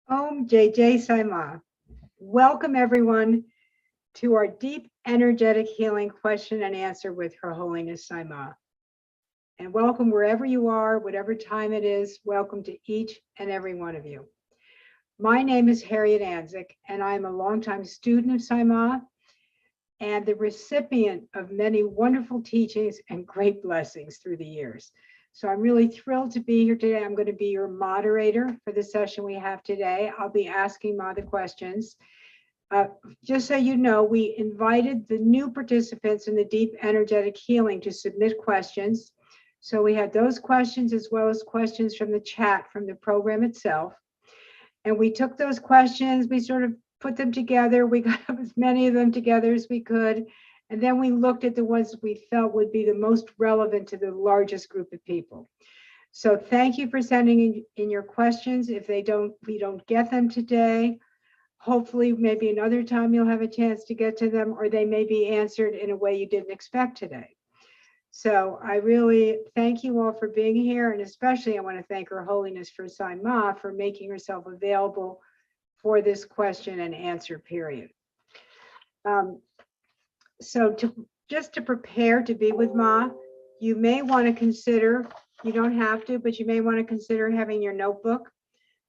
Om JJ Sai Maa. Welcome everyone to our deep energetic healing question and answer with Her Holiness Sai Maa. And welcome wherever you are, whatever time it is, welcome to each and every one of you. My name is Harriet Anzik, and I'm a longtime student of Sai Maa and the recipient of many wonderful teachings and great blessings through the years. So I'm really thrilled to be here today. I'm going to be your moderator for the session we have today. I'll be asking Ma the questions. Just so you know, we invited the new participants in the deep energetic healing to submit questions. So we had those questions as well as questions from the chat from the program itself. And we took those questions, we sort of put them together. We got as many of them together as we could. And then we looked at the ones we felt would be the most relevant to the largest group of people. So thank you for sending in your questions. If we don't get them today, hopefully maybe another time you'll have a chance to get to them, or they may be answered in a way you didn't expect today. So I really thank you all for being here. And especially I want to thank Her Holiness for Sai Maa for making herself available for this question and answer period. So just to prepare to be with Ma, you may want to consider, you don't have to, but you may want to consider having your notebook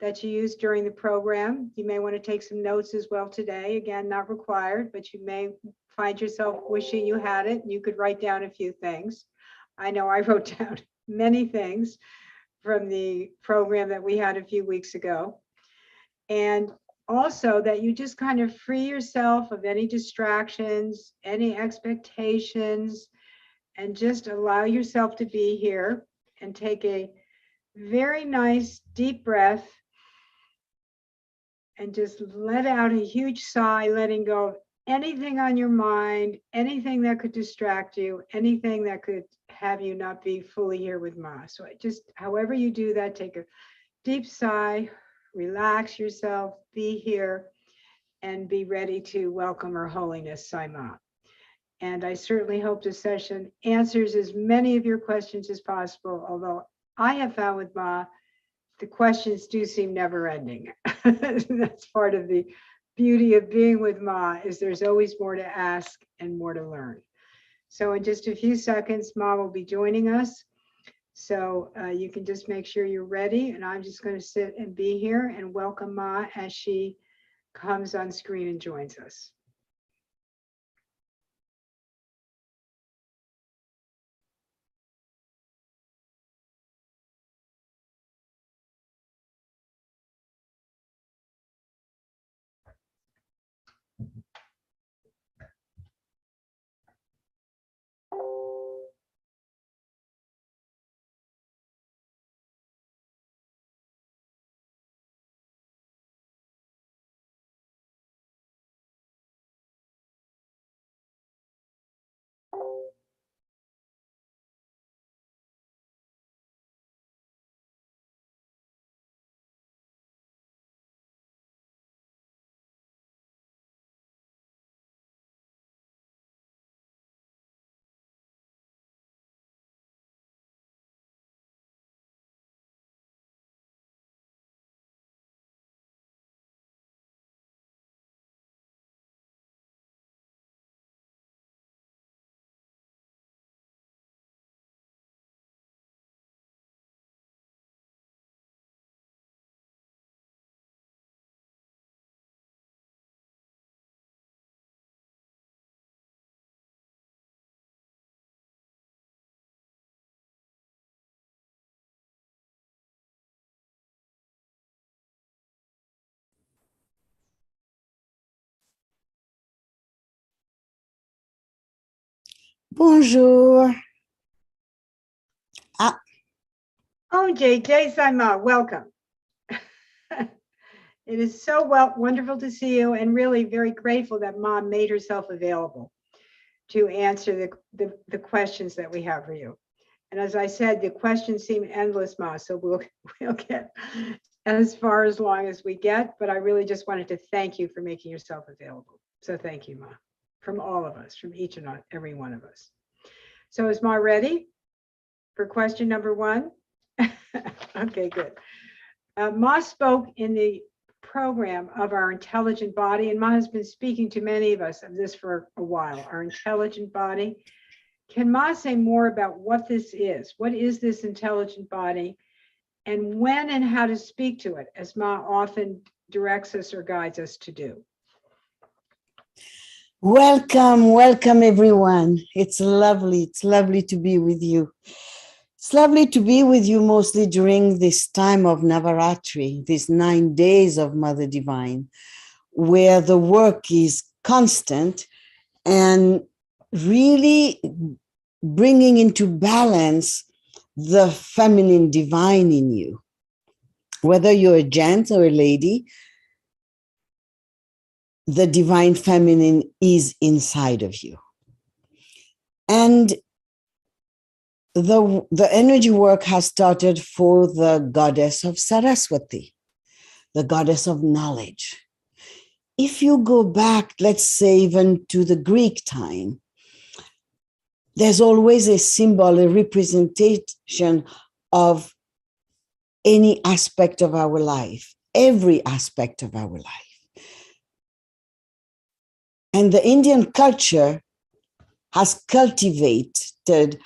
that you use during the program. You may want to take some notes as well today. Again, not required, but you may find yourself wishing you had it. You could write down a few things. I know I wrote down many things from the program that we had a few weeks ago. And also that you just kind of free yourself of any distractions, any expectations, and just allow yourself to be here and take a very nice deep breath and just let out a huge sigh, letting go of anything on your mind, anything that could distract you, anything that could have you not be fully here with Ma. So just however you do that, take a deep sigh, relax yourself, be here, and be ready to welcome Her Holiness Sai Maa. And I certainly hope this session answers as many of your questions as possible, although I have found with Ma, the questions do seem never ending. That's part of the beauty of being with Ma, is there's always more to ask and more to learn. So in just a few seconds, Ma will be joining us. So you can just make sure you're ready, and I'm just going to sit and be here and welcome Ma as she comes on screen and joins us. Bonjour. Oh, JJ Sai Maa, welcome. It is so wonderful to see you, and really very grateful that Mom made herself available to answer the questions that we have for you. And as I said, the questions seem endless, Ma, so we'll get as far as long as we get, but I really just wanted to thank you for making yourself available. So thank you, Ma, from all of us, from each and every one of us. So is Ma ready for question number 1? Okay, good. Ma spoke in the program of our intelligent body, and Ma has been speaking to many of us of this for a while, our intelligent body. Can Ma say more about what this is? What is this intelligent body, and when and how to speak to it, as Ma often directs us or guides us to do? Welcome everyone. It's lovely to be with you. It's lovely to be with you mostly during this time of Navaratri, these 9 days of Mother Divine, where the work is constant and really bringing into balance the feminine divine in you. Whether you're a gent or a lady, the divine feminine is inside of you. And the energy work has started for the goddess of Saraswati, the goddess of knowledge. If you go back, let's say even to the Greek time, there's always a symbol, a representation of any aspect of our life, every aspect of our life. And the Indian culture has cultivated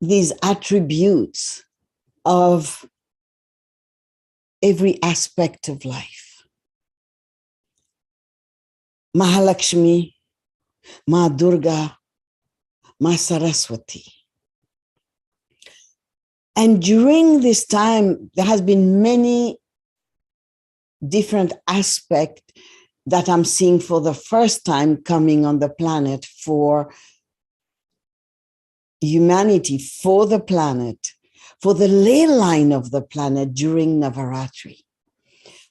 these attributes of every aspect of life. Mahalakshmi, Ma Durga, Ma Saraswati. And during this time, there has been many different aspects that I'm seeing for the first time coming on the planet for humanity, for the planet, for the ley line of the planet during Navaratri.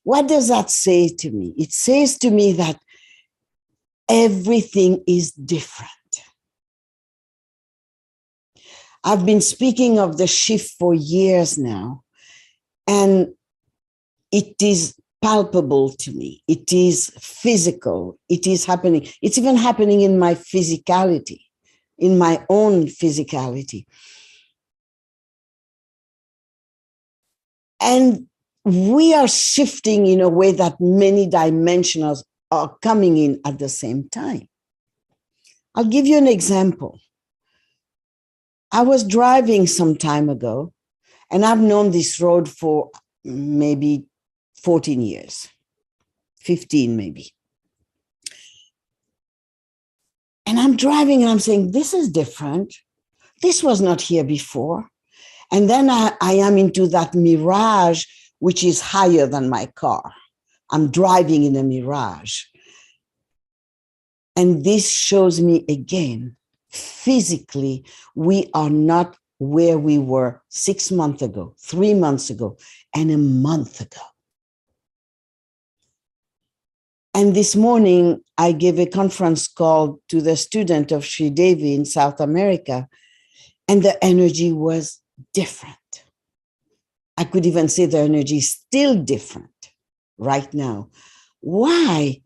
What does that say to me? It says to me that everything is different. I've been speaking of the shift for years now, and it is palpable to me. It is physical. It is happening. It's even happening in my physicality, in my own physicality. And we are shifting in a way that many dimensions are coming in at the same time. I'll give you an example. I was driving some time ago, and I've known this road for maybe 14 years, 15 maybe. And I'm driving and I'm saying, this is different. This was not here before. And then I am into that mirage, which is higher than my car. I'm driving in a mirage. And this shows me again, physically, we are not where we were 6 months ago, 3 months ago, and a month ago. And this morning, I gave a conference call to the student of Sri Devi in South America, and the energy was different. I could even say the energy is still different right now. Why?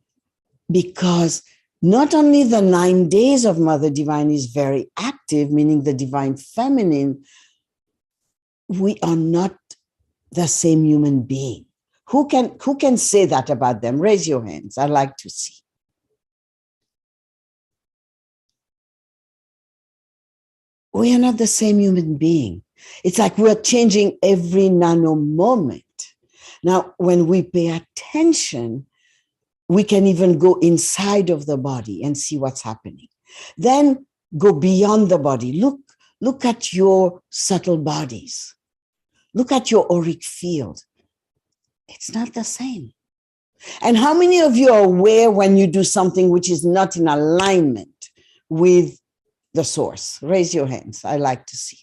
Because not only the 9 days of Mother Divine is very active, meaning the divine feminine, we are not the same human being. Who can say that about them? Raise your hands. I'd like to see. We are not the same human being. It's like we're changing every nano moment. Now, when we pay attention, we can even go inside of the body and see what's happening. Then go beyond the body. Look at your subtle bodies. Look at your auric field. It's not the same. And how many of you are aware when you do something which is not in alignment with the source? Raise your hands. I like to see.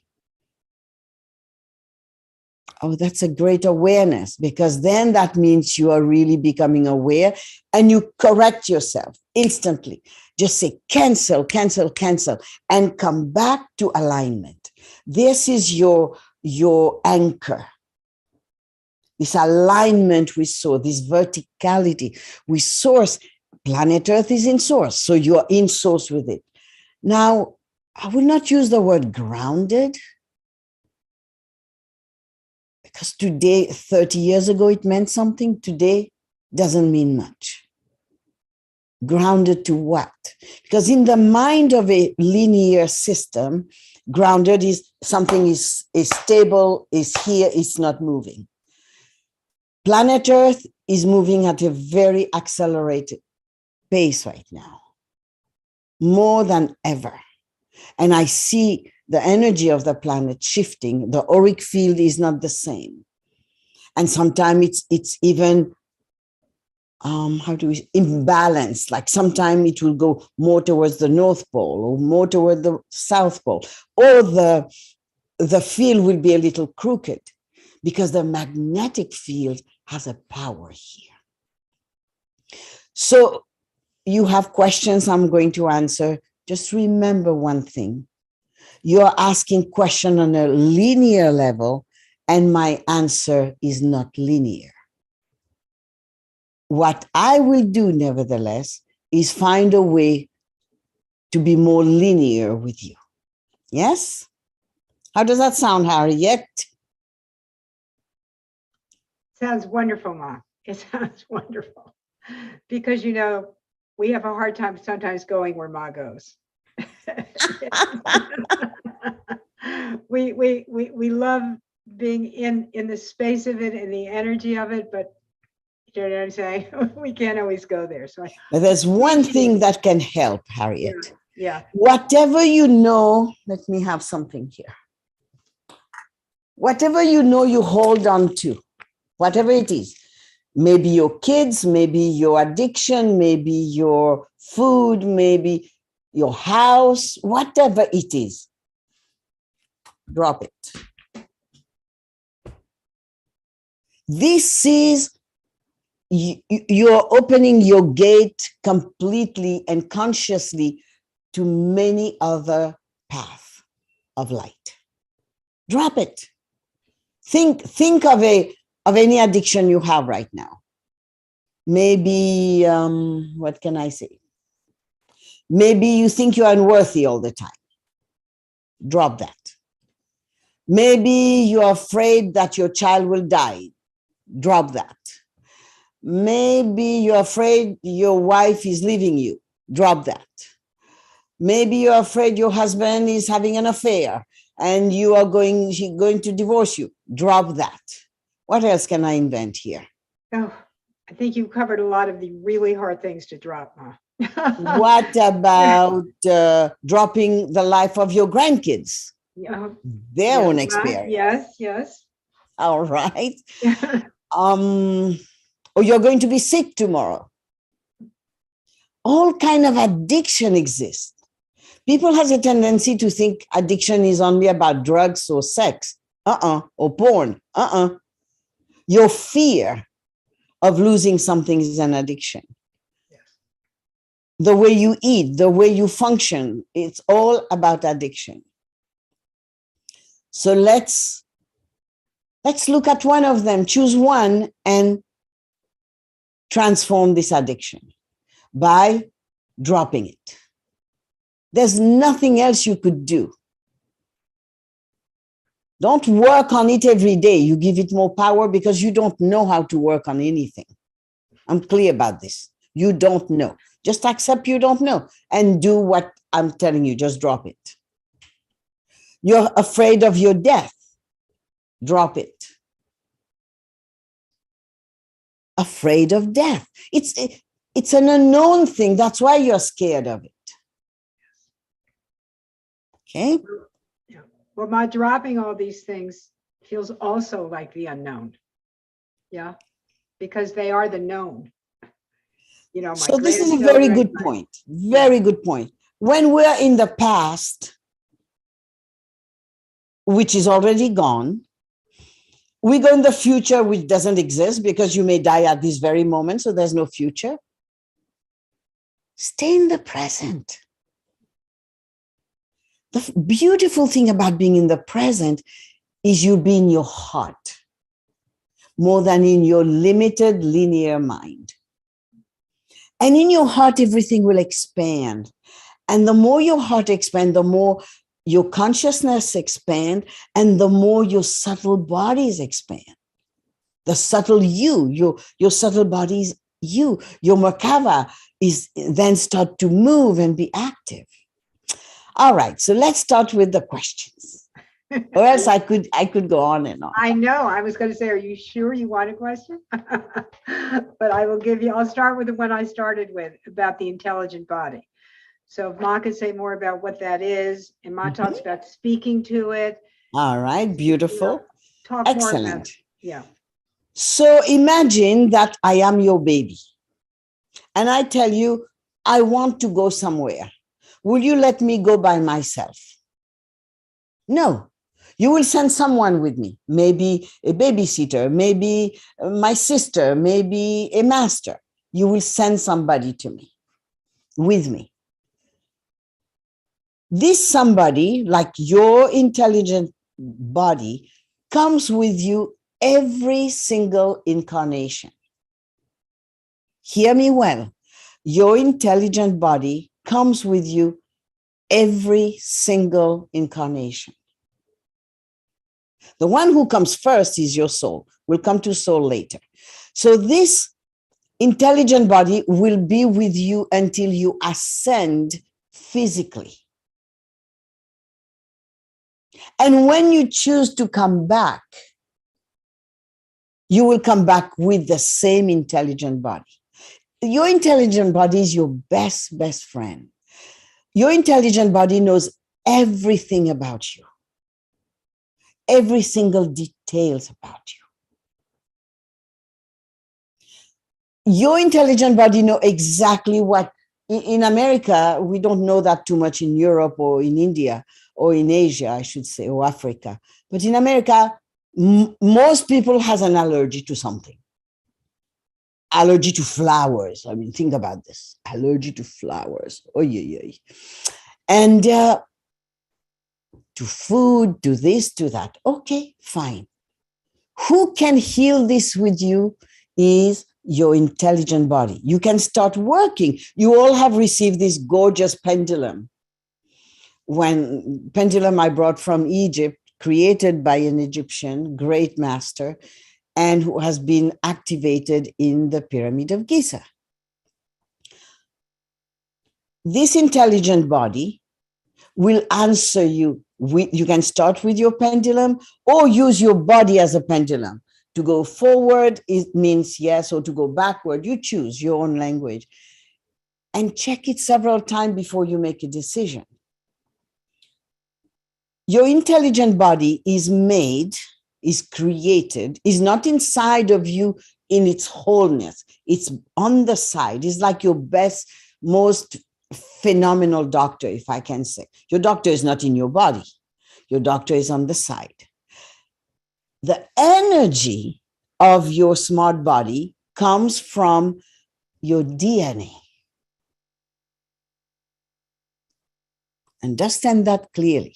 Oh, that's a great awareness, because then that means you are really becoming aware and you correct yourself instantly. Just say cancel, cancel, cancel, and come back to alignment. This is your anchor. This alignment with source, this verticality with source. Planet Earth is in source, so you are in source with it. Now, I will not use the word grounded, because today, 30 years ago, it meant something. Today doesn't mean much. Grounded to what? Because in the mind of a linear system, grounded is something is stable, is here, it's not moving. Planet Earth is moving at a very accelerated pace right now, more than ever. And I see the energy of the planet shifting. The auric field is not the same. And sometimes it's even, imbalanced. Like sometimes it will go more towards the North Pole or more toward the South Pole, or the field will be a little crooked, because the magnetic field has a power here. So you have questions I'm going to answer. Just remember one thing. You're asking question on a linear level, and my answer is not linear. What I will do, nevertheless, is find a way to be more linear with you. Yes? How does that sound, Harriet? Sounds wonderful, Ma. It sounds wonderful. Because, you know, we have a hard time sometimes going where Ma goes. we love being in the space of it and the energy of it, but you know what I'm saying? We can't always go there. So there's one thing that can help, Harriet. Yeah. Whatever you know, let me have something here. Whatever you know you hold on to, whatever it is, maybe your kids, maybe your addiction, maybe your food, maybe your house, whatever it is, drop it. This is, you're opening your gate completely and consciously to many other paths of light. Drop it. Think of any addiction you have right now. Maybe, what can I say? Maybe you think you're unworthy all the time. Drop that. Maybe you're afraid that your child will die. Drop that. Maybe you're afraid your wife is leaving you. Drop that. Maybe you're afraid your husband is having an affair and he's going to divorce you. Drop that. What else can I invent here? Oh, I think you covered a lot of the really hard things to drop, Ma. What about dropping the life of your grandkids? Yeah. Their own experience. Yes. All right. Or you're going to be sick tomorrow. All kind of addiction exists. People have a tendency to think addiction is only about drugs or sex, or porn. Your fear of losing something is an addiction. Yes. The way you eat, the way you function, it's all about addiction. So let's look at one of them, choose one and transform this addiction by dropping it. There's nothing else you could do. Don't work on it every day. You give it more power because you don't know how to work on anything. I'm clear about this. You don't know. Just accept you don't know and do what I'm telling you. Just drop it. You're afraid of your death. Drop it. Afraid of death. It's an unknown thing. That's why you're scared of it. Okay? Yeah. Well, my dropping all these things feels also like the unknown. Yeah. Because they are the known. You know, so this is a very good point. Very good point. When we're in the past, which is already gone, we go in the future, which doesn't exist because you may die at this very moment, so there's no future. Stay in the present. The beautiful thing about being in the present is you be in your heart more than in your limited linear mind. And in your heart, everything will expand. And the more your heart expands, the more your consciousness expands, and the more your subtle bodies expand. The subtle your subtle bodies, your Merkava is then start to move and be active. All right, so let's start with the questions. Or else I could go on and on. I know. I was going to say, are you sure you want a question? But I'll start with the one I started with about the intelligent body. So if Ma could say more about what that is, and Ma talks about speaking to it. All right, beautiful. You know, talk excellent. More about, yeah. So imagine that I am your baby. And I tell you, I want to go somewhere. Will you let me go by myself? No. You will send someone with me, maybe a babysitter, maybe my sister, maybe a master. You will send somebody to me, with me. This somebody, like your intelligent body, comes with you every single incarnation. Hear me well. Your intelligent body comes with you every single incarnation. The one who comes first is your soul. We'll come to soul later. So this intelligent body will be with you until you ascend physically. And when you choose to come back, you will come back with the same intelligent body. Your intelligent body is your best friend. Your intelligent body knows everything about you. Every single details about you. Your intelligent body knows exactly what, in America, we don't know that too much in Europe or in India or in Asia, I should say, or Africa. But in America, most people has an allergy to something. Allergy to flowers. I mean, think about this. Allergy to flowers. Oh, yeah. And to food, to this, to that. Okay, fine. Who can heal this with you is your intelligent body. You can start working. You all have received this gorgeous pendulum. Pendulum I brought from Egypt, created by an Egyptian great master, and who has been activated in the Pyramid of Giza. This intelligent body will answer you. You can start with your pendulum or use your body as a pendulum. To go forward, it means yes, or to go backward, you choose your own language. And check it several times before you make a decision. Your intelligent body is made, is created, is not inside of you in its wholeness. It's on the side. It's like your best, most phenomenal doctor, if I can say. Your doctor is not in your body. Your doctor is on the side. The energy of your smart body comes from your DNA. Understand that clearly.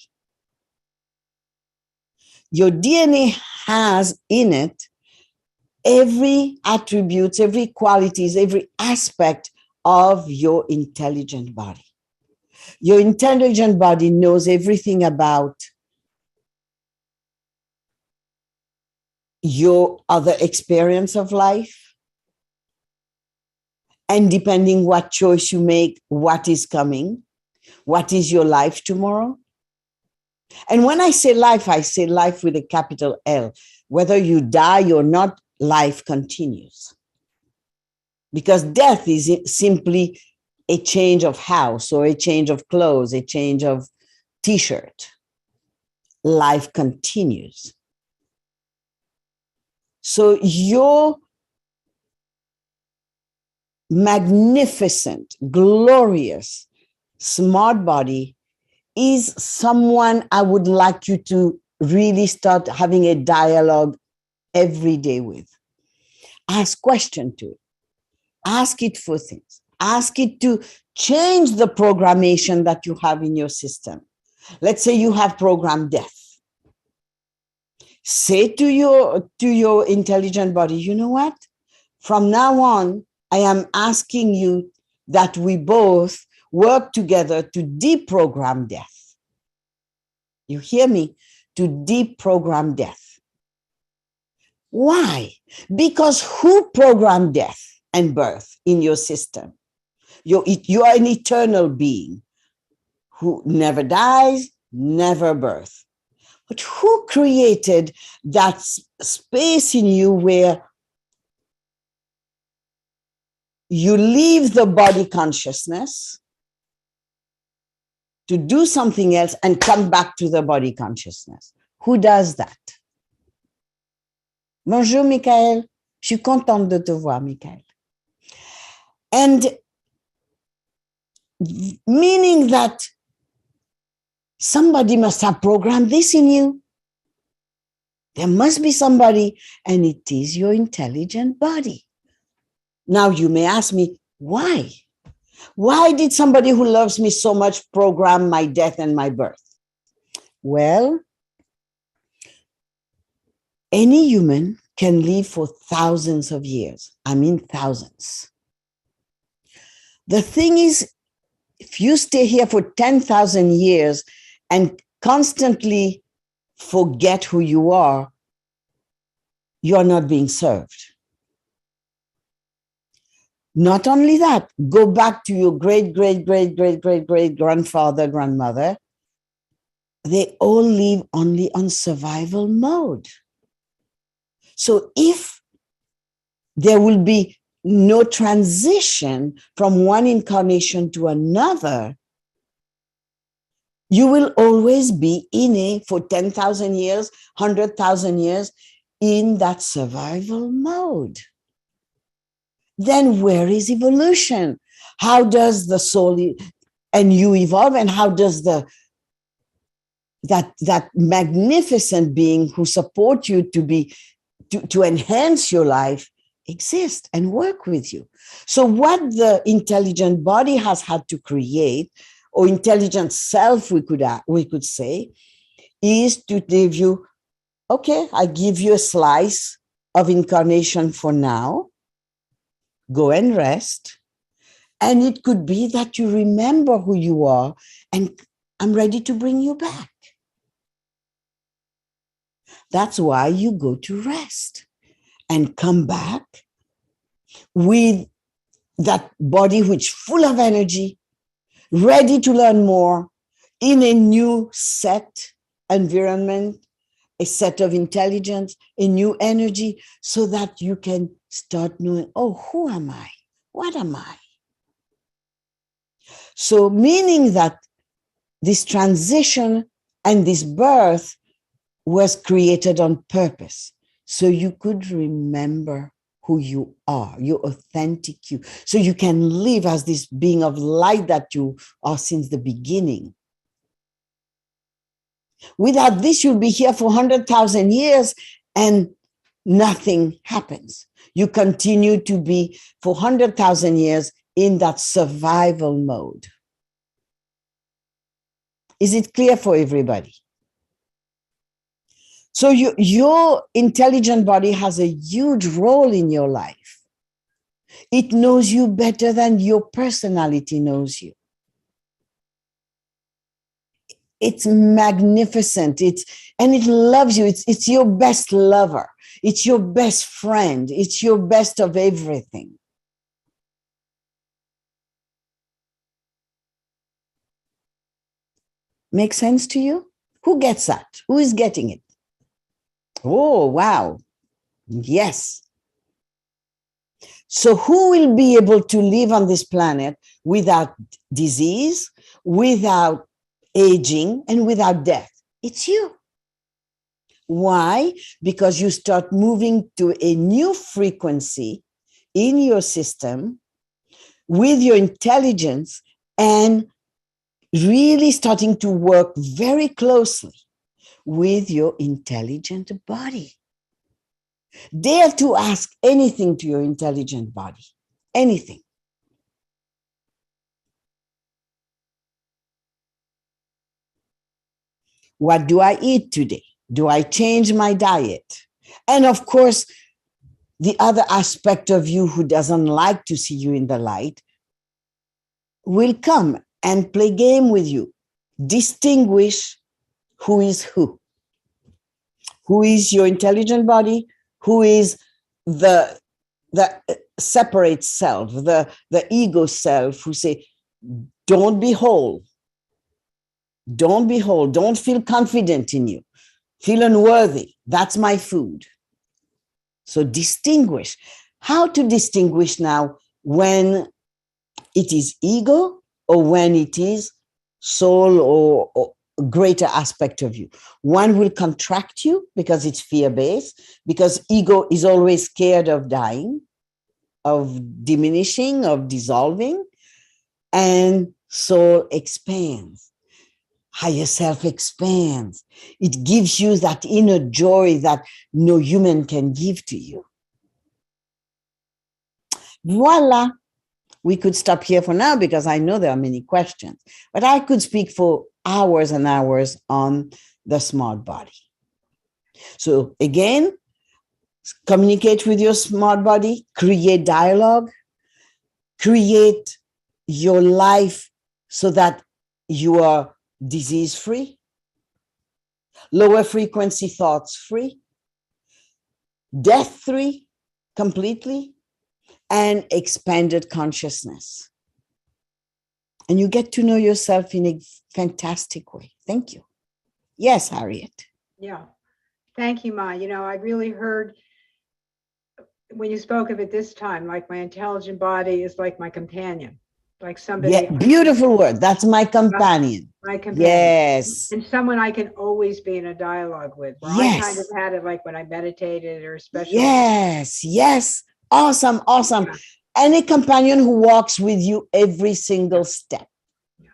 Your DNA has in it every attributes, every qualities, every aspect of your intelligent body. Your intelligent body knows everything about your other experience of life. And depending what choice you make, what is coming, what is your life tomorrow. And when I say life with a capital L. Whether you die or not, life continues. Because death is simply a change of house or a change of clothes, a change of t-shirt. Life continues. So your magnificent, glorious, smart body is someone I would like you to really start having a dialogue every day with. Ask questions to it. Ask it for things. Ask it to change the programmation that you have in your system. Let's say you have programmed death. Say to your intelligent body, you know what? From now on, I am asking you that we both work together to deprogram death. You hear me? To deprogram death. Why? Because who programmed death and birth in your system? You are an eternal being who never dies, never birth. But who created that space in you where you leave the body consciousness to do something else and come back to the body consciousness? Who does that? Bonjour, Michael. Je suis contente de te voir, Michael. And meaning that somebody must have programmed this in you. There must be somebody, and it is your intelligent body. Now you may ask me, why? Why did somebody who loves me so much program my death and my birth? Well, any human can live for thousands of years. I mean, thousands. The thing is, if you stay here for 10,000 years and constantly forget who you are not being served. Not only that, go back to your great grandfather, grandmother. They all live only on survival mode. So if there will be no transition from one incarnation to another, you will always be for 10,000 years, 100,000 years, in that survival mode. Then where is evolution? How does the soul and you evolve? And how does that magnificent being who supports you to enhance your life exist and work with you? So what the intelligent body has had to create, or intelligent self, we could say, is to give you, okay, I give you a slice of incarnation for now. Go and rest. And it could be that you remember who you are, and I'm ready to bring you back. That's why you go to rest and come back with that body which is full of energy, ready to learn more in a new set environment, a set of intelligence, a new energy, so that you can start knowing, oh, who am I? What am I? So meaning that this transition and this birth was created on purpose, so you could remember who you are, your authentic you, so you can live as this being of light that you are since the beginning. Without this, you'll be here for 100,000 years and nothing happens. You continue to be for 100,000 years in that survival mode. Is it clear for everybody? So your intelligent body has a huge role in your life. It knows you better than your personality knows you. It's magnificent. And it loves you. It's your best lover. It's your best friend. It's your best of everything. Make sense to you? Who gets that? Who is getting it? Oh, wow. Yes. So who will be able to live on this planet without disease, without aging, and without death? It's you. Why? Because you start moving to a new frequency in your system with your intelligence, and really starting to work very closely with your intelligent body. Dare to ask anything to your intelligent body, anything. What do I eat today? Do I change my diet? And of course, the other aspect of you who doesn't like to see you in the light will come and play game with you. Distinguish who is who. Who is your intelligent body? Who is the separate self, the ego self who say, don't be whole. Don't be whole. Don't feel confident in you. Feel unworthy. That's my food. So distinguish. How to distinguish now when it is ego or when it is soul or greater aspect of you. One will contract you because it's fear-based, because ego is always scared of dying, of diminishing, of dissolving, and soul expands. Higher self expands. It gives you that inner joy that no human can give to you. Voila. We could stop here for now because I know there are many questions, but I could speak for hours and hours on the smart body. So again, communicate with your smart body, create dialogue, create your life so that you are disease-free, lower frequency thoughts free, death-free completely, and expanded consciousness. And you get to know yourself in a fantastic way. Thank you. Yes, Harriet. Yeah. Thank you, Ma. You know, I really heard when you spoke of it this time, like my intelligent body is like my companion, like somebody. Yeah, beautiful word. That's my companion. My companion. Yes. And someone I can always be in a dialogue with. Where yes. I kind of had it like when I meditated or especially. Yes, yes. Awesome, awesome. Yeah. And a companion who walks with you every single step.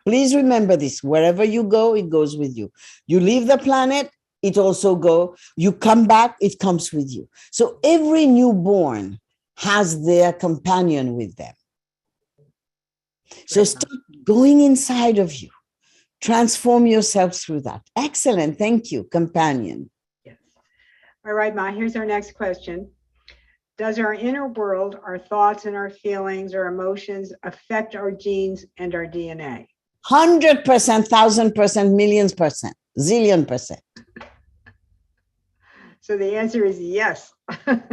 Please remember this. Wherever you go, it goes with you. You leave the planet, it also goes. You come back, it comes with you. So every newborn has their companion with them. So start going inside of you. Transform yourself through that. Excellent. Thank you, companion. Yes. All right, Ma, here's our next question. Does our inner world, our thoughts and our feelings, our emotions affect our genes and our DNA? 100%, 1,000%, millions percent, zillion percent. So the answer is yes. All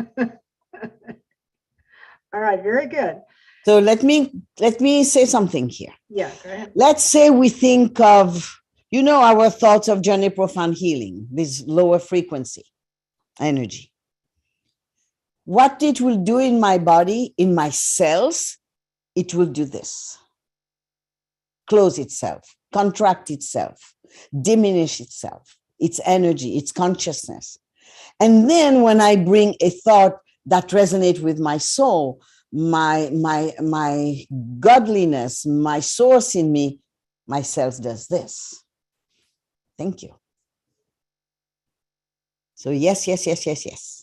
right, very good. So let me say something here. Yeah, go ahead. Let's say we think of, our thoughts of journey profound healing, this lower frequency energy. What it will do in my body, in my cells, it will do this. Close itself, contract itself, diminish itself, its energy, its consciousness. And then when I bring a thought that resonates with my soul, my godliness, my source in me, my self does this. Thank you. So yes, yes, yes, yes, yes.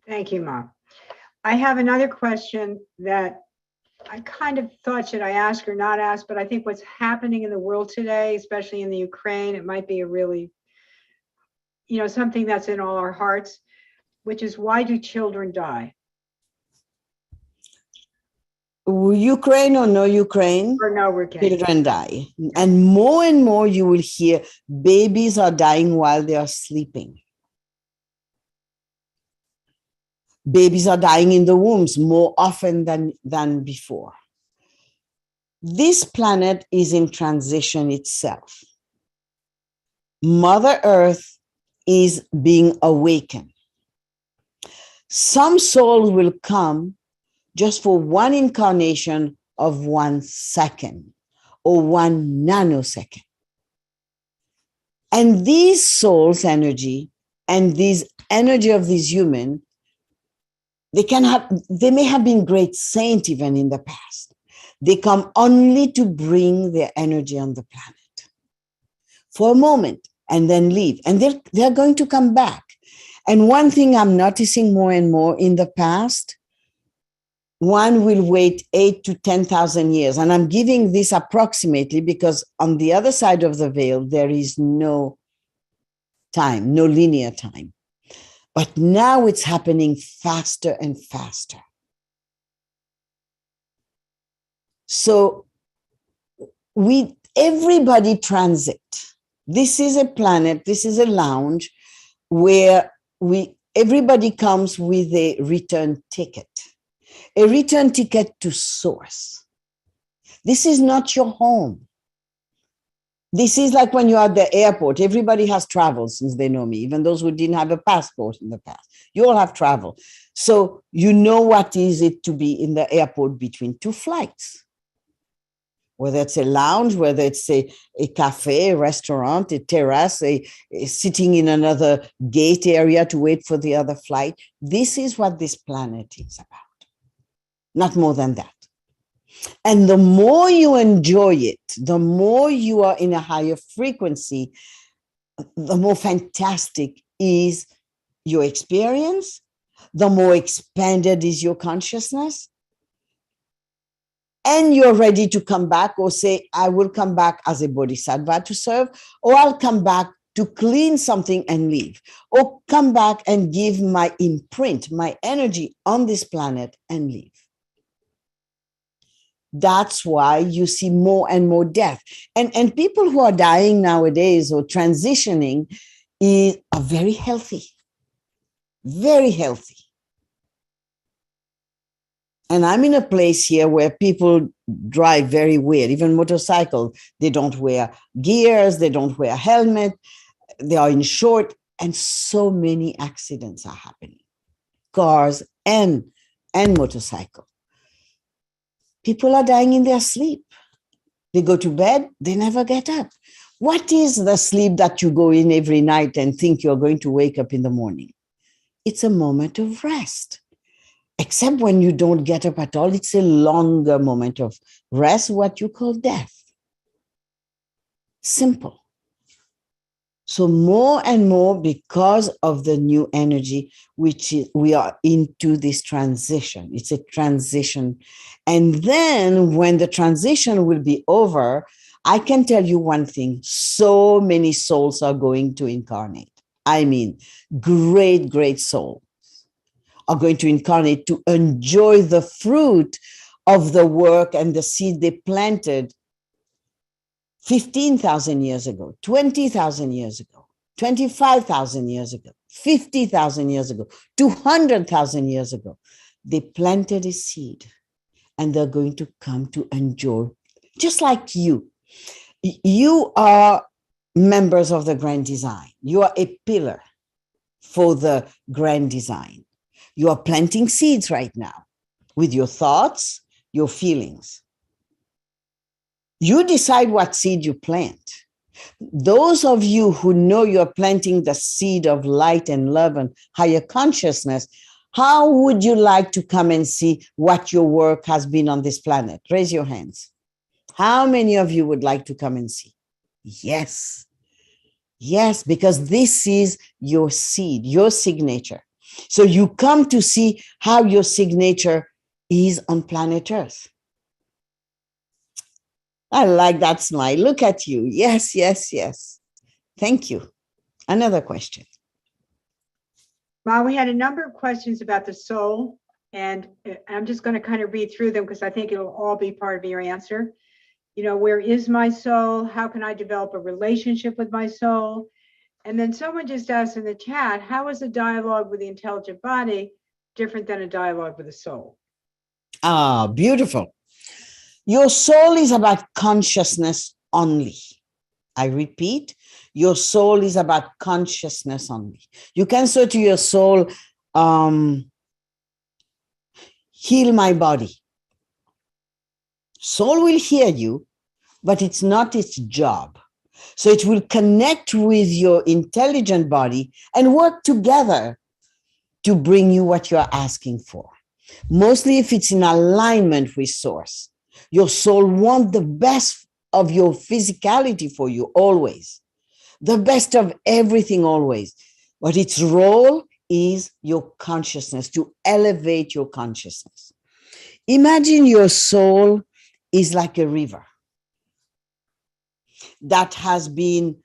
Thank you, Mom. I have another question that I kind of thought, should I ask or not ask, but I think what's happening in the world today, especially in the Ukraine, it might be a really, something that's in all our hearts, which is why do children die? Ukraine or no Ukraine? Or no Ukraine. Children die. And more you will hear babies are dying while they are sleeping. Babies are dying in the wombs more often than before. This planet is in transition itself. Mother Earth is being awakened. Some souls will come just for one incarnation of 1 second or 1 nanosecond. And these souls' energy and this energy of these humans, they may have been great saints even in the past. They come only to bring their energy on the planet for a moment and then leave. And they're going to come back. And one thing I'm noticing more and more in the past, one will wait 8 to 10,000 years. And I'm giving this approximately because on the other side of the veil, there is no time, no linear time. But now it's happening faster and faster. So everybody transit. This is a planet, this is a lounge where everybody comes with a return ticket to source. This is not your home. This is like when you're at the airport. Everybody has traveled since they know me, even those who didn't have a passport in the past. You all have traveled. So you know what is it to be in the airport between two flights. Whether it's a lounge, whether it's a cafe, a restaurant, a terrace, a sitting in another gate area to wait for the other flight. This is what this planet is about. Not more than that. And the more you enjoy it, the more you are in a higher frequency, the more fantastic is your experience, the more expanded is your consciousness. And you're ready to come back or say, I will come back as a bodhisattva to serve, or I'll come back to clean something and leave, or come back and give my imprint, my energy on this planet and leave. That's why you see more and more death. And people who are dying nowadays or transitioning are very healthy, very healthy. And I'm in a place here where people drive very weird, even motorcycle. They don't wear gears, they don't wear helmet, they are in short, and so many accidents are happening. Cars and motorcycle. People are dying in their sleep. They go to bed, they never get up. What is the sleep that you go in every night and think you're going to wake up in the morning? It's a moment of rest. Except when you don't get up at all, it's a longer moment of rest, what you call death. Simple. So more and more, because of the new energy, we are into this transition. It's a transition. And then when the transition will be over, I can tell you one thing, so many souls are going to incarnate. I mean, great, great souls are going to incarnate to enjoy the fruit of the work and the seed they planted 15,000 years ago, 20,000 years ago, 25,000 years ago, 50,000 years ago, 200,000 years ago. They planted a seed and they're going to come to enjoy, just like you. You are members of the grand design. You are a pillar for the grand design. You are planting seeds right now with your thoughts, your feelings. You decide what seed you plant. Those of you who know you're planting the seed of light and love and higher consciousness, how would you like to come and see what your work has been on this planet? Raise your hands. How many of you would like to come and see? Yes. Yes, because this is your seed, your signature. So you come to see how your signature is on planet Earth. I like that smile. Look at you. Yes, yes, yes. Thank you. Another question. Well, we had a number of questions about the soul, and I'm just going to kind of read through them because I think it'll all be part of your answer. You know, where is my soul? How can I develop a relationship with my soul? And then someone just asked in the chat, how is a dialogue with the intelligent body different than a dialogue with the soul? Ah, beautiful. Your soul is about consciousness only. I repeat, your soul is about consciousness only. You can say to your soul, heal my body. Soul will hear you, but it's not its job. So it will connect with your intelligent body and work together to bring you what you're asking for. Mostly if it's in alignment with source. Your soul wants the best of your physicality for you always, the best of everything always. But its role is your consciousness, to elevate your consciousness. Imagine your soul is like a river that has been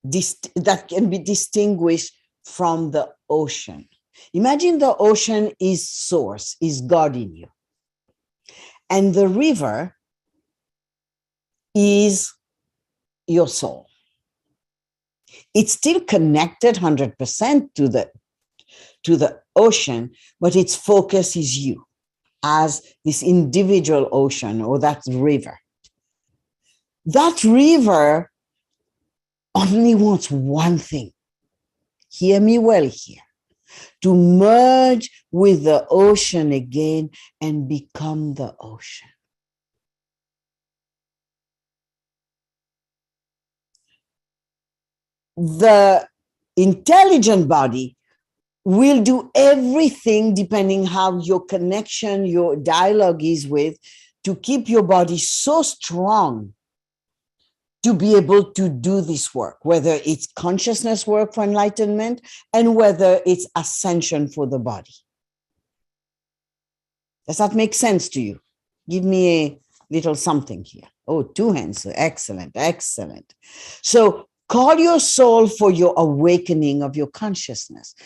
that can be distinguished from the ocean. Imagine the ocean is source, is God in you. And the river is your soul. It's still connected 100% to the ocean, but its focus is you as this individual ocean or that river. That river only wants one thing. Hear me well here. To merge with the ocean again and become the ocean. The intelligent body will do everything depending how your connection, your dialogue is with, to keep your body so strong to be able to do this work, whether it's consciousness work for enlightenment and whether it's ascension for the body. Does that make sense to you? Give me a little something here. Oh, 2 hands. Excellent, excellent. So call your soul for your awakening of your consciousness.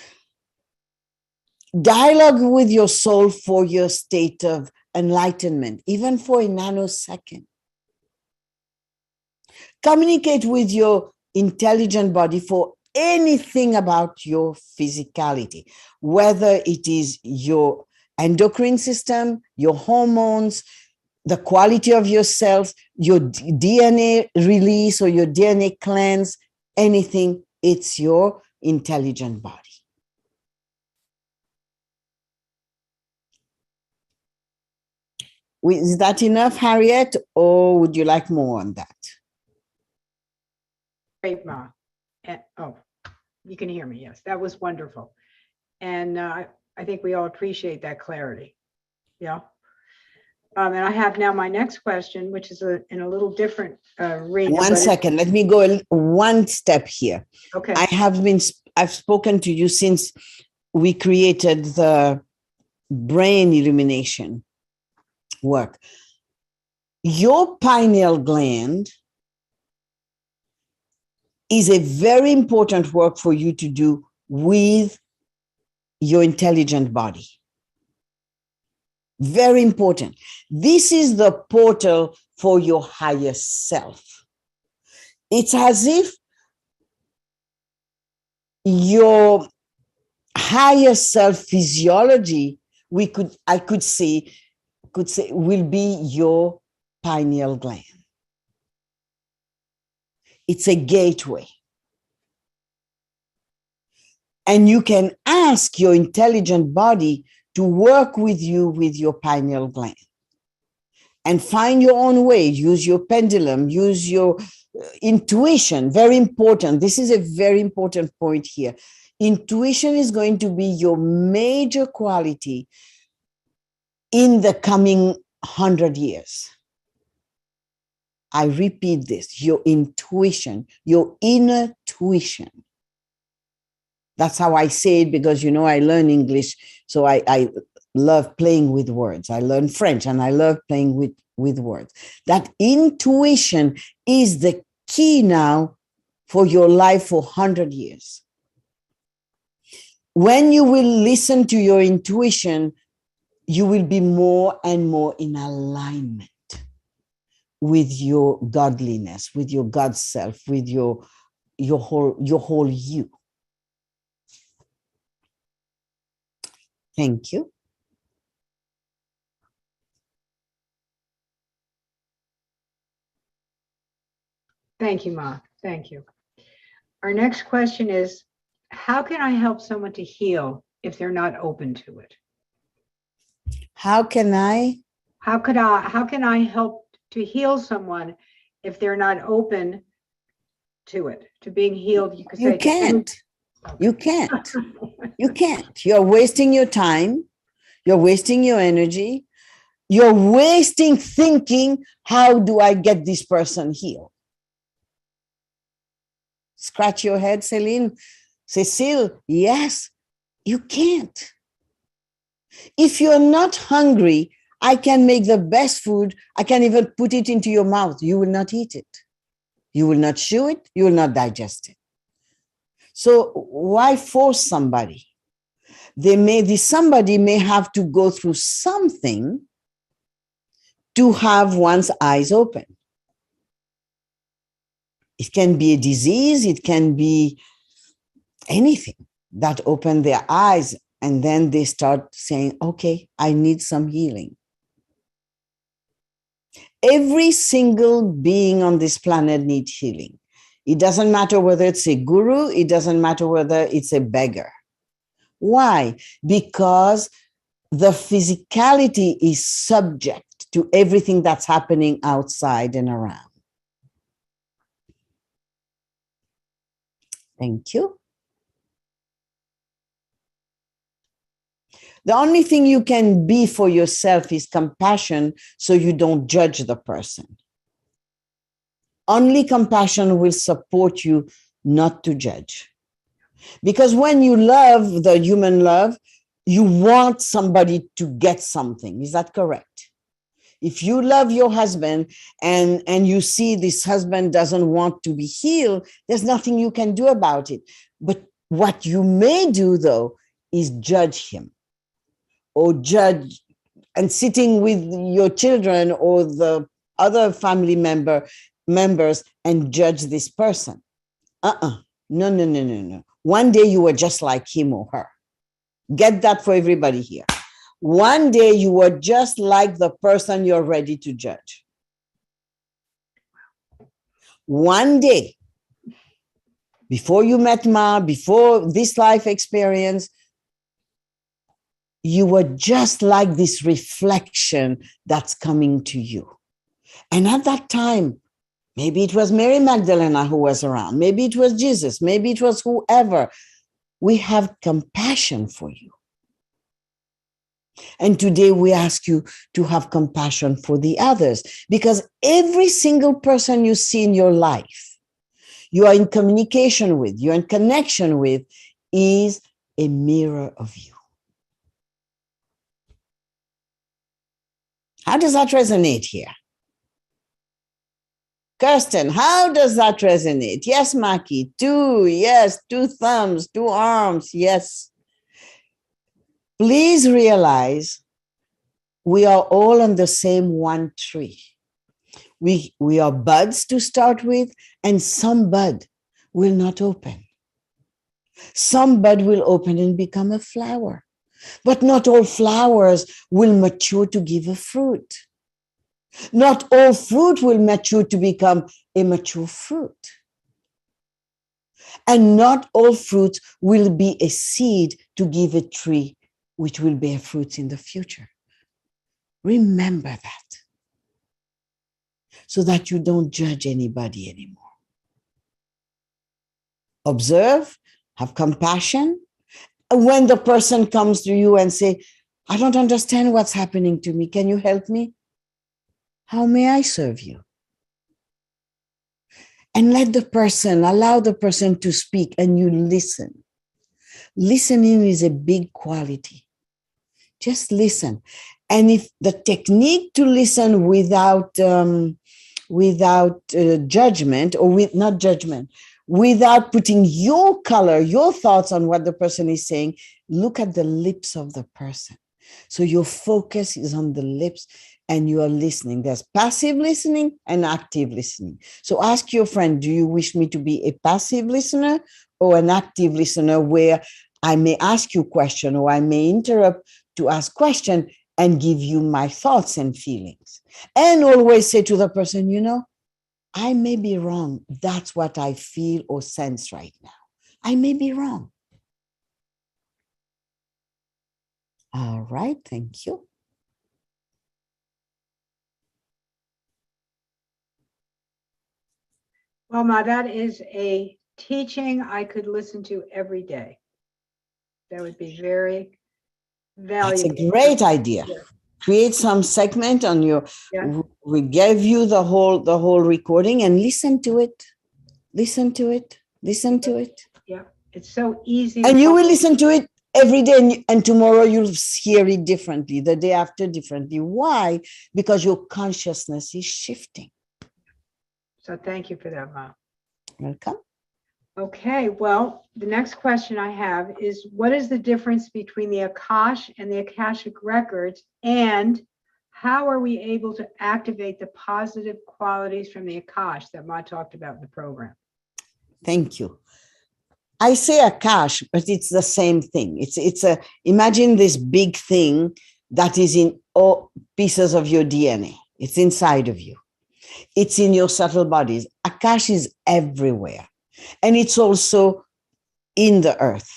Dialogue with your soul for your state of enlightenment, even for a nanosecond. Communicate with your intelligent body for anything about your physicality, whether it is your endocrine system, your hormones, the quality of your cells, your DNA release or your DNA cleanse, anything, it's your intelligent body. Is that enough, Harriet, or would you like more on that? Great, Ma. Oh, you can hear me. Yes, that was wonderful. And I think we all appreciate that clarity. Yeah. And I have now my next question, which is in a little different arena. One second. Let me go one step here. Okay. I've spoken to you since we created the brain illumination work. Your pineal gland is a very important work for you to do with your intelligent body. Very important. This is the portal for your higher self. It's as if your higher self physiology, I could say will be your pineal gland. It's a gateway. And you can ask your intelligent body to work with you with your pineal gland and find your own way. Use your pendulum, use your intuition. Very important. This is a very important point here. Intuition is going to be your major quality in the coming 100 years. I repeat this, your intuition, your inner tuition. That's how I say it because, I learn English, so I love playing with words. I learn French and I love playing with words. That intuition is the key now for your life for 100 years. When you will listen to your intuition, you will be more and more in alignment with your godliness, with your God self, with your whole you. Thank you. Thank you, Ma. Thank you. Our next question is, how can I help someone to heal if they're not open to it? How can I help to heal someone if they're not open to it, to being healed? You can't. You can't. You can't. You're wasting your time. You're wasting your energy. You're wasting thinking, how do I get this person healed? Scratch your head, Celine. Cecile, yes, you can't. If you're not hungry, I can make the best food. I can even put it into your mouth. You will not eat it. You will not chew it. You will not digest it. So why force somebody? Somebody may have to go through something to have one's eyes open. It can be a disease. It can be anything that open their eyes, and then they start saying, okay, I need some healing. Every single being on this planet needs healing. It doesn't matter whether it's a guru, it doesn't matter whether it's a beggar. Why? Because the physicality is subject to everything that's happening outside and around. Thank you. The only thing you can be for yourself is compassion, so you don't judge the person. Only compassion will support you not to judge. Because when you love, the human love, you want somebody to get something. Is that correct? If you love your husband and you see this husband doesn't want to be healed, there's nothing you can do about it. But what you may do, though, is judge him. Or judge, and sitting with your children or the other family members and judge this person. No. One day you were just like him or her. Get that for everybody here. One day you were just like the person you're ready to judge. One day, before you met Ma, before this life experience, you were just like this reflection that's coming to you. And at that time, maybe it was Mary Magdalene who was around. Maybe it was Jesus. Maybe it was whoever. We have compassion for you. And today we ask you to have compassion for the others, because every single person you see in your life, you are in communication with, you're in connection with, is a mirror of you. How does that resonate here? Kirsten, how does that resonate? Yes, Maki, two, yes, two thumbs, two arms, yes. Please realize we are all on the same one tree. We are buds to start with, and some bud will not open. Some bud will open and become a flower. But not all flowers will mature to give a fruit. Not all fruit will mature to become a mature fruit. And not all fruit will be a seed to give a tree which will bear fruits in the future. Remember that, so that you don't judge anybody anymore. Observe, have compassion. When the person comes to you and say, I don't understand what's happening to me, can you help me? How may I serve you? And allow the person to speak, and you listen. Listening is a big quality. Just listen. And if the technique to listen without judgment, or not judgment, without putting your color, your thoughts on what the person is saying, look at the lips of the person. So your focus is on the lips and you are listening. There's passive listening and active listening. So ask your friend, do you wish me to be a passive listener or an active listener, where I may ask you a question or I may interrupt to ask question and give you my thoughts and feelings. And always say to the person, I may be wrong. That's what I feel or sense right now. I may be wrong. All right, thank you. Well, Ma, that is a teaching I could listen to every day. That would be very valuable. That's a great idea. create some segment on your, Yeah. we gave you the whole recording, and listen to it. Listen to it. Listen to it. Yeah. It's so easy. And to you will follow. listen to it every day, and tomorrow you'll hear it differently, the day after differently. Why? Because your consciousness is shifting. So thank you for that, Ma. Welcome. Okay, well, the next question I have is, what is the difference between the Akash and the Akashic records, and how are we able to activate the positive qualities from the Akash that Ma talked about in the program? Thank you. I say Akash, but it's the same thing. Imagine this big thing that is in all pieces of your DNA. It's inside of you. It's in your subtle bodies. Akash is everywhere. And it's also in the earth.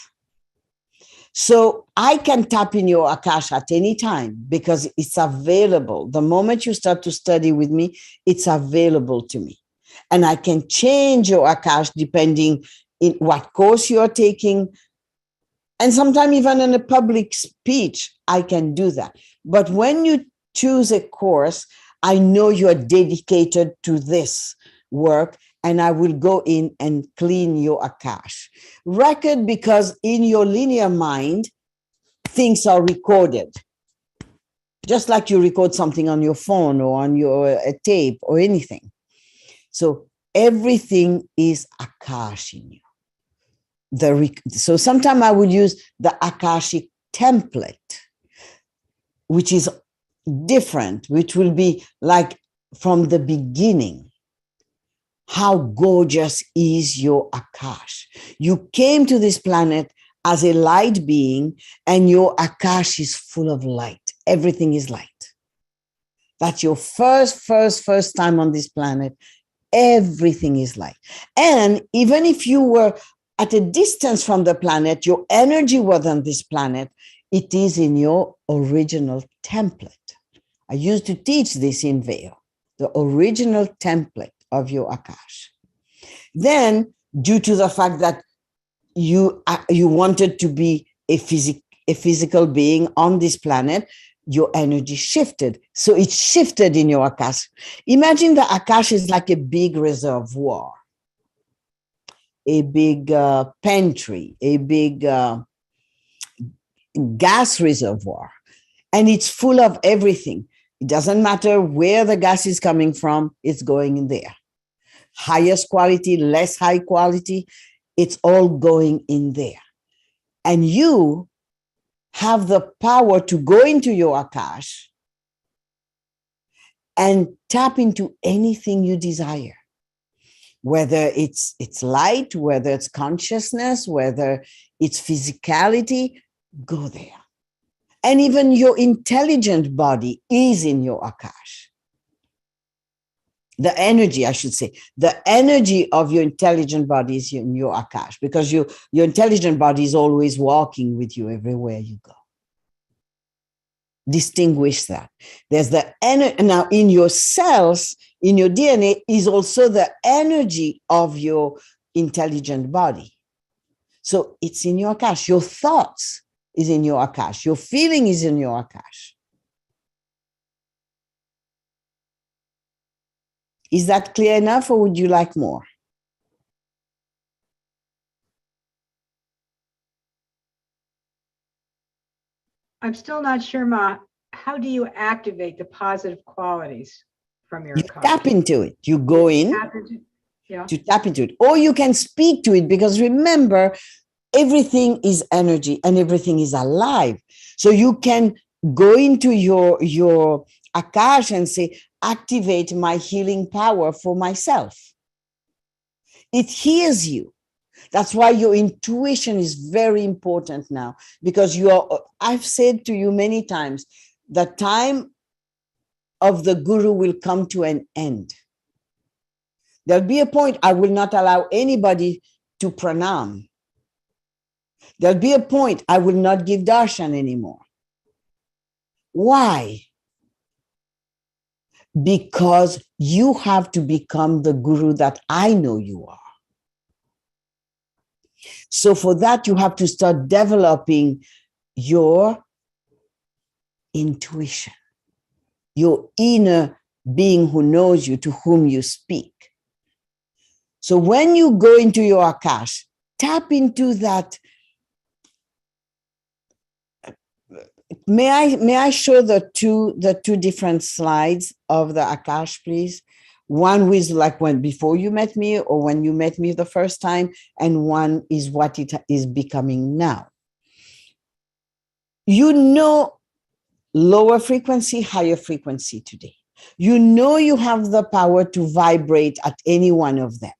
So I can tap in your Akash at any time because it's available. The moment you start to study with me, it's available to me. And I can change your Akash depending in what course you're taking. And sometimes even in a public speech, I can do that. But when you choose a course, I know you're dedicated to this work, and I will go in and clean your Akash. Record, because in your linear mind, things are recorded. Just like you record something on your phone or on your tape or anything. So everything is Akash in you. So sometimes I would use the Akashic template, which is different, which will be like from the beginning. How gorgeous is your Akash? You came to this planet as a light being, and your Akash is full of light. Everything is light. That's your first time on this planet. Everything is light. And even if you were at a distance from the planet, your energy was on this planet, it is in your original template. I used to teach this in Vail, the original template of your Akash. Then, due to the fact that you wanted to be a physical being on this planet, your energy shifted. So it shifted in your Akash. Imagine the Akash is like a big reservoir, a big pantry, a big gas reservoir, and it's full of everything. It doesn't matter where the gas is coming from, it's going in there. Highest quality, less high quality, it's all going in there. And you have the power to go into your Akash and tap into anything you desire, whether it's light, whether it's consciousness, whether it's physicality, go there. And even your intelligent body is in your Akash. The energy, I should say, the energy of your intelligent body is in your Akash, because your intelligent body is always walking with you everywhere you go. Distinguish that. There's the energy. Now, in your cells, in your DNA, is also the energy of your intelligent body. So it's in your Akash. Your thoughts is in your Akash. Your feeling is in your Akash. Is that clear enough, or would you like more? I'm still not sure, Ma. How do you activate the positive qualities from your Akash? Tap into it. You go in to tap into it. Or you can speak to it, because remember, everything is energy and everything is alive. So you can go into your Akash and say, activate my healing power for myself. It hears you. That's why your intuition is very important now, because I've said to you many times, the time of the guru will come to an end. There'll be a point I will not allow anybody to pranam. There'll be a point I will not give darshan anymore. Why? Because you have to become the guru that I know you are. So for that, you have to start developing your intuition. your inner being who knows you, to whom you speak. So when you go into your Akash, tap into that. May I show the two different slides of the Akash, please? One is like when before you met me or when you met me the first time, and one is what it is becoming now. You know lower frequency, higher frequency today. You know you have the power to vibrate at any one of them.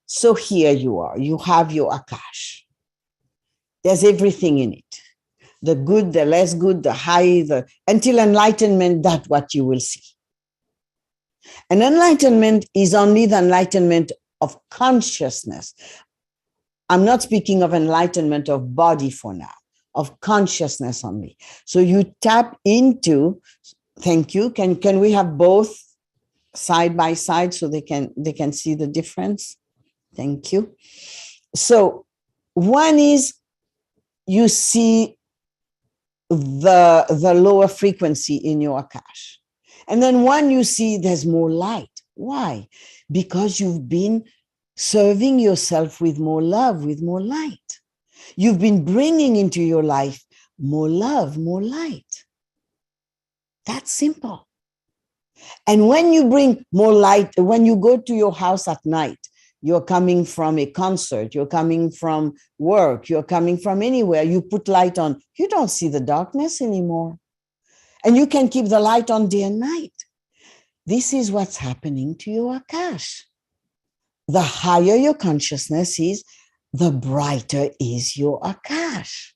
So here you are, you have your Akash. There's everything in it. The good, the less good, the high, until enlightenment, that's what you will see. And enlightenment is only the enlightenment of consciousness. I'm not speaking of enlightenment of body for now, of consciousness only. So you tap into, thank you. Can we have both side by side so they can see the difference? Thank you. So one is you see the lower frequency in your Akash. And then one you see there's more light. Why? Because you've been serving yourself with more love, with more light. You've been bringing into your life more love, more light. That's simple. And when you bring more light, when you go to your house at night, you're coming from a concert, you're coming from work, you're coming from anywhere, you put light on, you don't see the darkness anymore. And you can keep the light on day and night. This is what's happening to your Akash. The higher your consciousness is, the brighter is your Akash.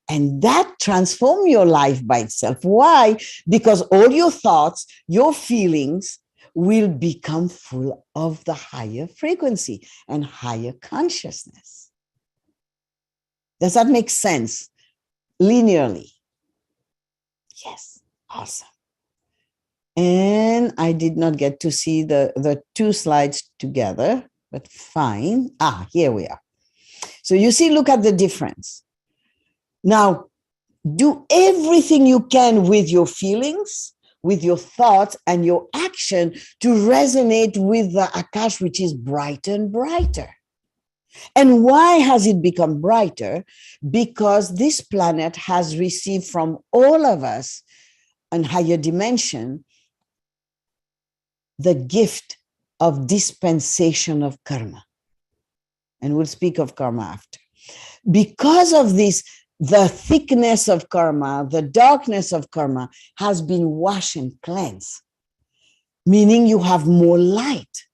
And that transforms your life by itself. Why? Because all your thoughts, your feelings will become full of the higher frequency and higher consciousness. Does that make sense? Linearly. Yes, awesome. And I did not get to see the two slides together, but fine. Here we are. So you see, look at the difference. Now, do everything you can with your feelings, with your thoughts and your action to resonate with the Akash, which is brighter and brighter. And why has it become brighter? Because this planet has received from all of us a higher dimension the gift of dispensation of karma. And we'll speak of karma after. Because of this, the thickness of karma, the darkness of karma has been washed and cleansed, meaning you have more light.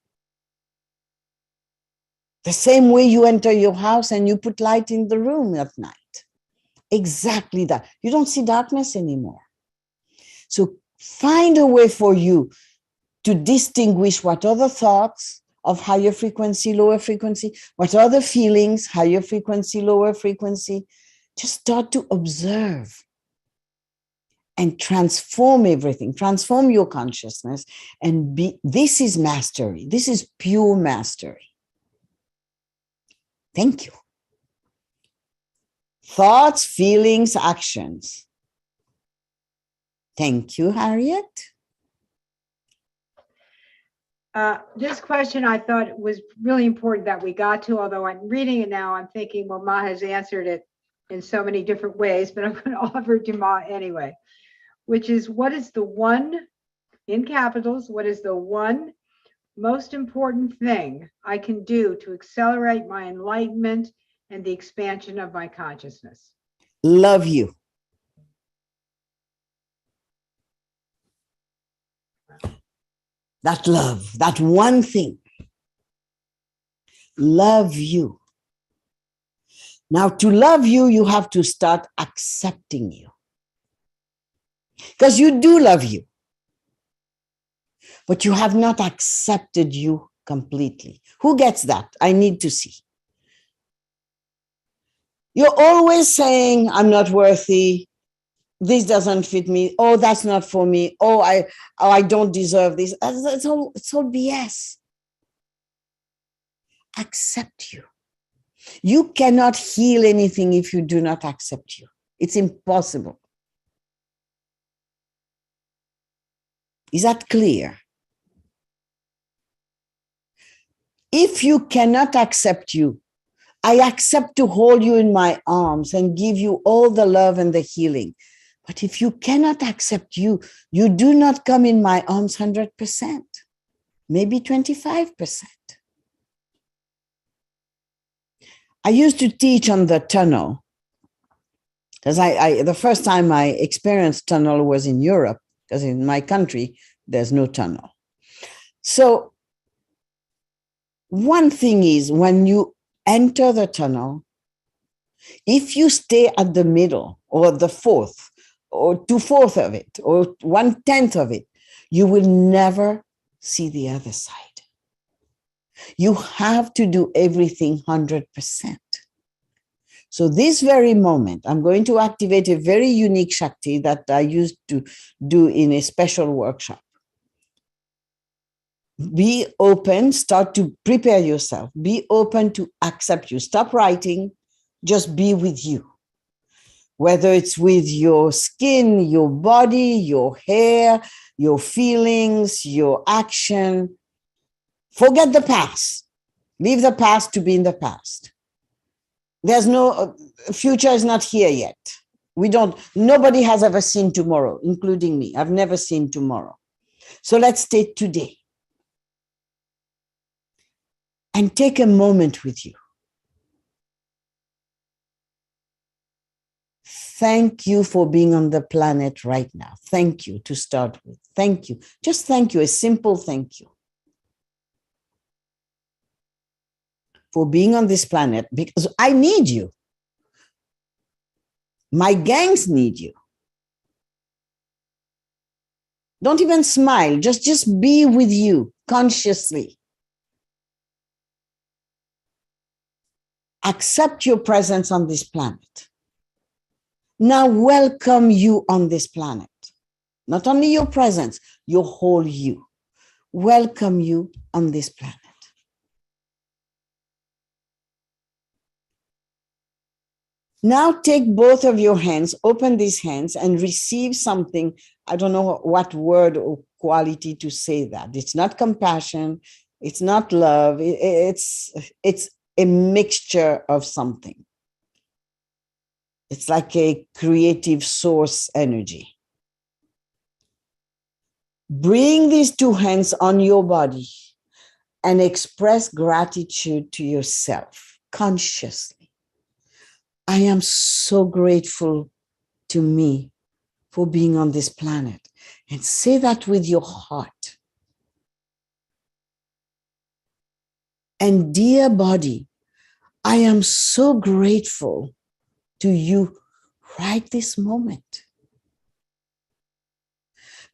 The same way you enter your house and you put light in the room at night. Exactly that. You don't see darkness anymore. So find a way for you to distinguish what are the thoughts of higher frequency, lower frequency, what are the feelings, higher frequency, lower frequency. Just start to observe and transform everything, transform your consciousness, and this is mastery. This is pure mastery. Thank you. Thoughts, feelings, actions. Thank you, Harriet. This question I thought was really important that we got to, although I'm reading it now, I'm thinking, well, Ma has answered it in so many different ways, but I'm going to offer it to Ma anyway, which is, what is the one, in capitals, what is the one most important thing I can do to accelerate my enlightenment and the expansion of my consciousness? Love you. That love, that one thing. Love you. Now, to love you, you have to start accepting you. Because you do love you. But you have not accepted you completely. Who gets that? I need to see. You're always saying, I'm not worthy. This doesn't fit me. Oh, that's not for me. Oh, I don't deserve this. It's all BS. Accept you. You cannot heal anything if you do not accept you. It's impossible. Is that clear? If you cannot accept you, I accept to hold you in my arms and give you all the love and the healing. But if you cannot accept you, you do not come in my arms 100%, maybe 25%. I used to teach on the tunnel because the first time I experienced tunnel was in Europe, because in my country, there's no tunnel. So one thing is, when you enter the tunnel, if you stay at the middle or the fourth or 2/4 of it or 1/10 of it, you will never see the other side. You have to do everything 100%. So this very moment, I'm going to activate a very unique Shakti that I used to do in a special workshop. Be open, start to prepare yourself. Be open to accept you. Stop writing, just be with you. Whether it's with your skin, your body, your hair, your feelings, your action. Forget the past. Leave the past to be in the past. There's no, future is not here yet. Nobody has ever seen tomorrow, including me. I've never seen tomorrow. So let's stay today. And take a moment with you. Thank you for being on the planet right now. Thank you to start with. Thank you. Just thank you, a simple thank you for being on this planet, because I need you. My gangs need you. Don't even smile. Just be with you consciously. Accept your presence on this planet. Now welcome you on this planet. Not only your presence, your whole you. Welcome you on this planet. Now take both of your hands, open these hands and receive something. I don't know what word or quality to say that. It's not compassion. It's not love. It's a mixture of something. It's like a creative source energy. Bring these two hands on your body and express gratitude to yourself consciously. I am so grateful to me for being on this planet. And say that with your heart. And dear body, I am so grateful to you right this moment.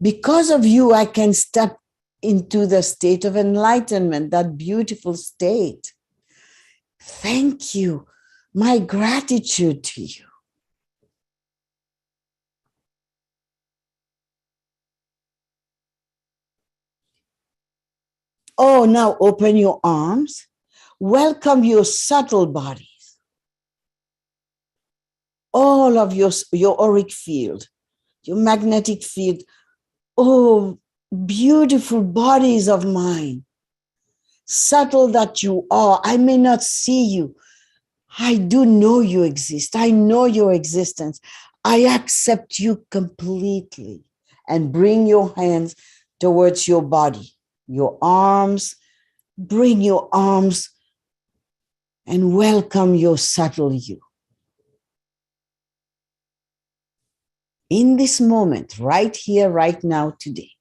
Because of you, I can step into the state of enlightenment, that beautiful state. Thank you. My gratitude to you. Oh, now open your arms. Welcome your subtle bodies. All of your auric field, your magnetic field. Oh, beautiful bodies of mine. Subtle that you are. I may not see you. I do know you exist. I know your existence. I accept you completely. And bring your hands towards your body, your arms. Bring your arms and welcome your subtle you. In this moment, right here, right now, today.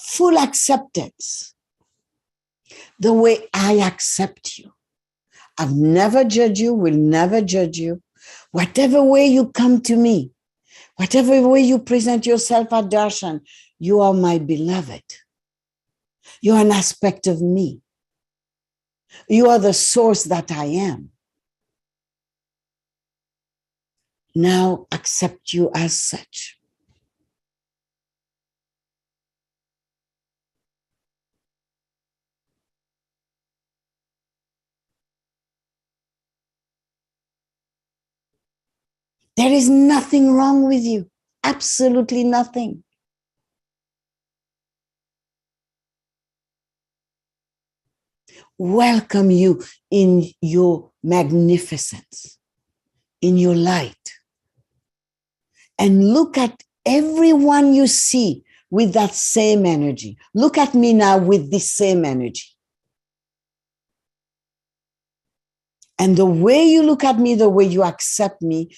Full acceptance, the way I accept you. I've never judged you, will never judge you. Whatever way you come to me, whatever way you present yourself at darshan, you are my beloved. You're an aspect of me. You are the source that I am. Now accept you as such. There is nothing wrong with you. Absolutely nothing. Welcome you in your magnificence, in your light. And look at everyone you see with that same energy. Look at me now with this same energy. And the way you look at me, the way you accept me,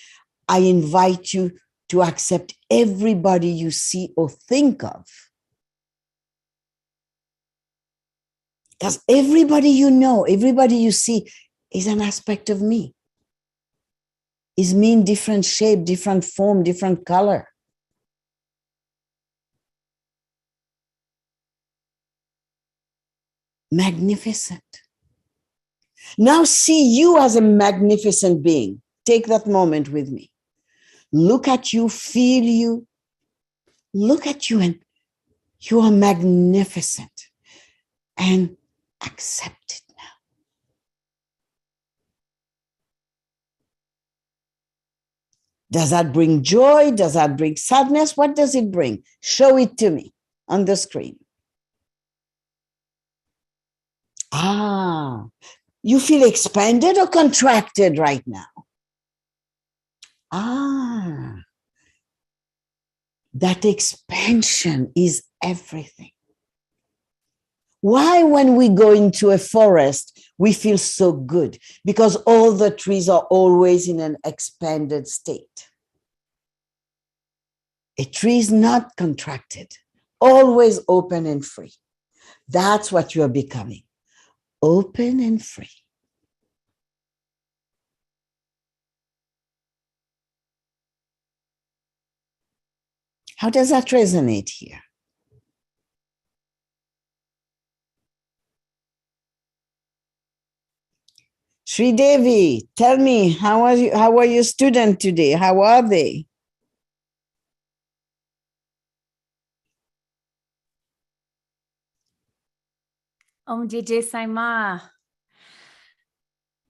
I invite you to accept everybody you see or think of. Because everybody you know, everybody you see is an aspect of me. Is me in different shape, different form, different color. Magnificent. Now see you as a magnificent being. Take that moment with me. Look at you, feel you. Look at you and you are magnificent. And accept it now. Does that bring joy? Does that bring sadness? What does it bring? Show it to me on the screen. You feel expanded or contracted right now? That expansion is everything. Why, when we go into a forest, we feel so good? Because all the trees are always in an expanded state. A tree is not contracted, always open and free. That's what you are becoming, open and free. How does that resonate here? Sri Devi, tell me, how are your students today? How are they? JJ Sai Maa.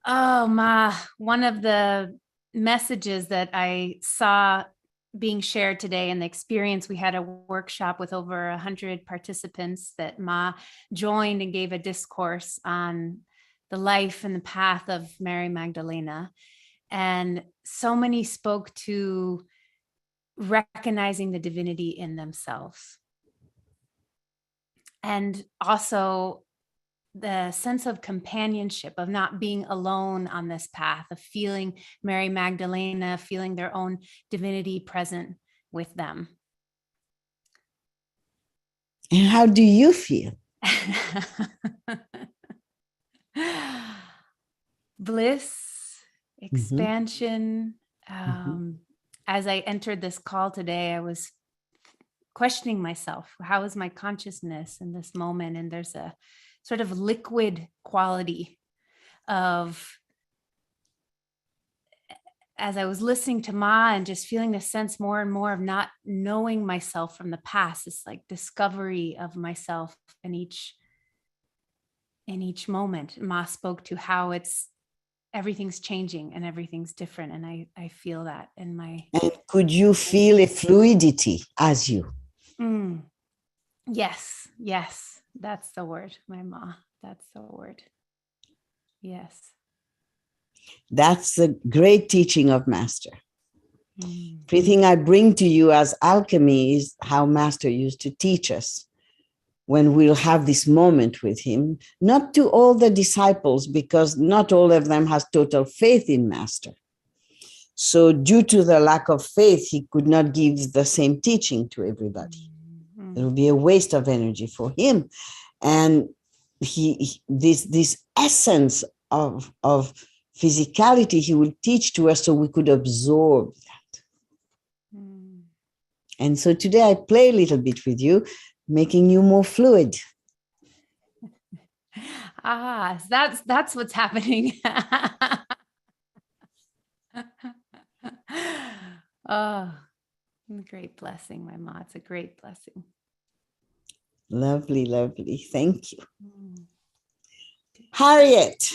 Oh, Ma, one of the messages that I saw being shared today in the experience, we had a workshop with over 100 participants that Ma joined and gave a discourse on the life and the path of Mary Magdalena. And so many spoke to recognizing the divinity in themselves. And also the sense of companionship, of not being alone on this path, of feeling Mary Magdalena, feeling their own divinity present with them. And how do you feel? Bliss, expansion. As I entered this call today, I was questioning myself. How is my consciousness in this moment? And there's a sort of liquid quality of, as I was listening to Ma and just feeling the sense more and more of not knowing myself from the past, this like discovery of myself in each moment. Ma spoke to how everything's changing and everything's different. And I feel that in my... And could you feel a fluidity as you? Yes. That's the word, my Ma. That's the word. Yes. That's the great teaching of Master. Everything I bring to you as alchemy is how Master used to teach us when we'll have this moment with him, not to all the disciples, because not all of them has total faith in Master. So due to the lack of faith, he could not give the same teaching to everybody. It would be a waste of energy for him. And this essence of physicality he will teach to us so we could absorb that. And so today I play a little bit with you, making you more fluid. Ah, that's what's happening. Oh, great blessing, my Ma. It's a great blessing. Lovely, lovely. Thank you. Mm. Harriet.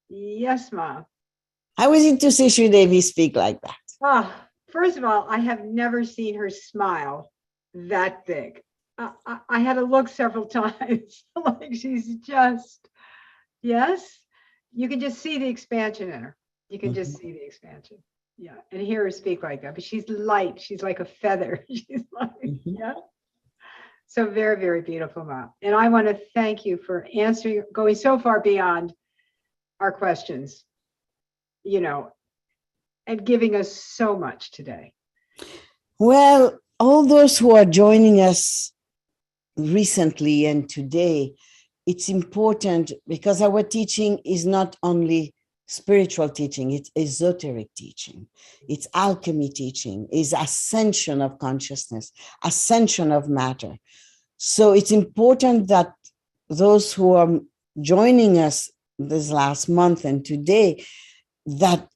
Yes, Ma. How is it to see Sri Devi speak like that? First of all, I have never seen her smile that big. I had to look several times, like she's just, yes, you can just see the expansion in her. You can just see the expansion. Yeah, and hear her speak like that. But she's light. She's like a feather. She's like, yeah. So very, very beautiful, Ma. And I want to thank you for answering, going so far beyond our questions, and giving us so much today. Well, all those who are joining us recently and today, it's important because our teaching is not only spiritual teaching, it's esoteric teaching, it's alchemy teaching, it's ascension of consciousness, ascension of matter. So it's important that those who are joining us this last month and today, that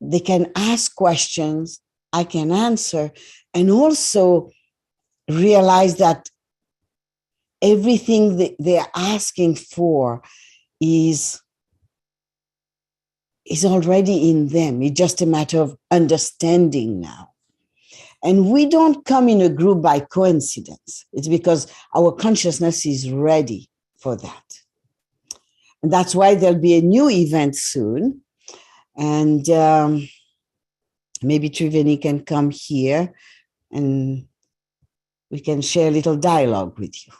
they can ask questions, I can answer, and also realize that everything that they're asking for is already in them. It's just a matter of understanding now. And we don't come in a group by coincidence. It's because our consciousness is ready for that. And that's why there'll be a new event soon. And maybe Triveni can come here and we can share a little dialogue with you.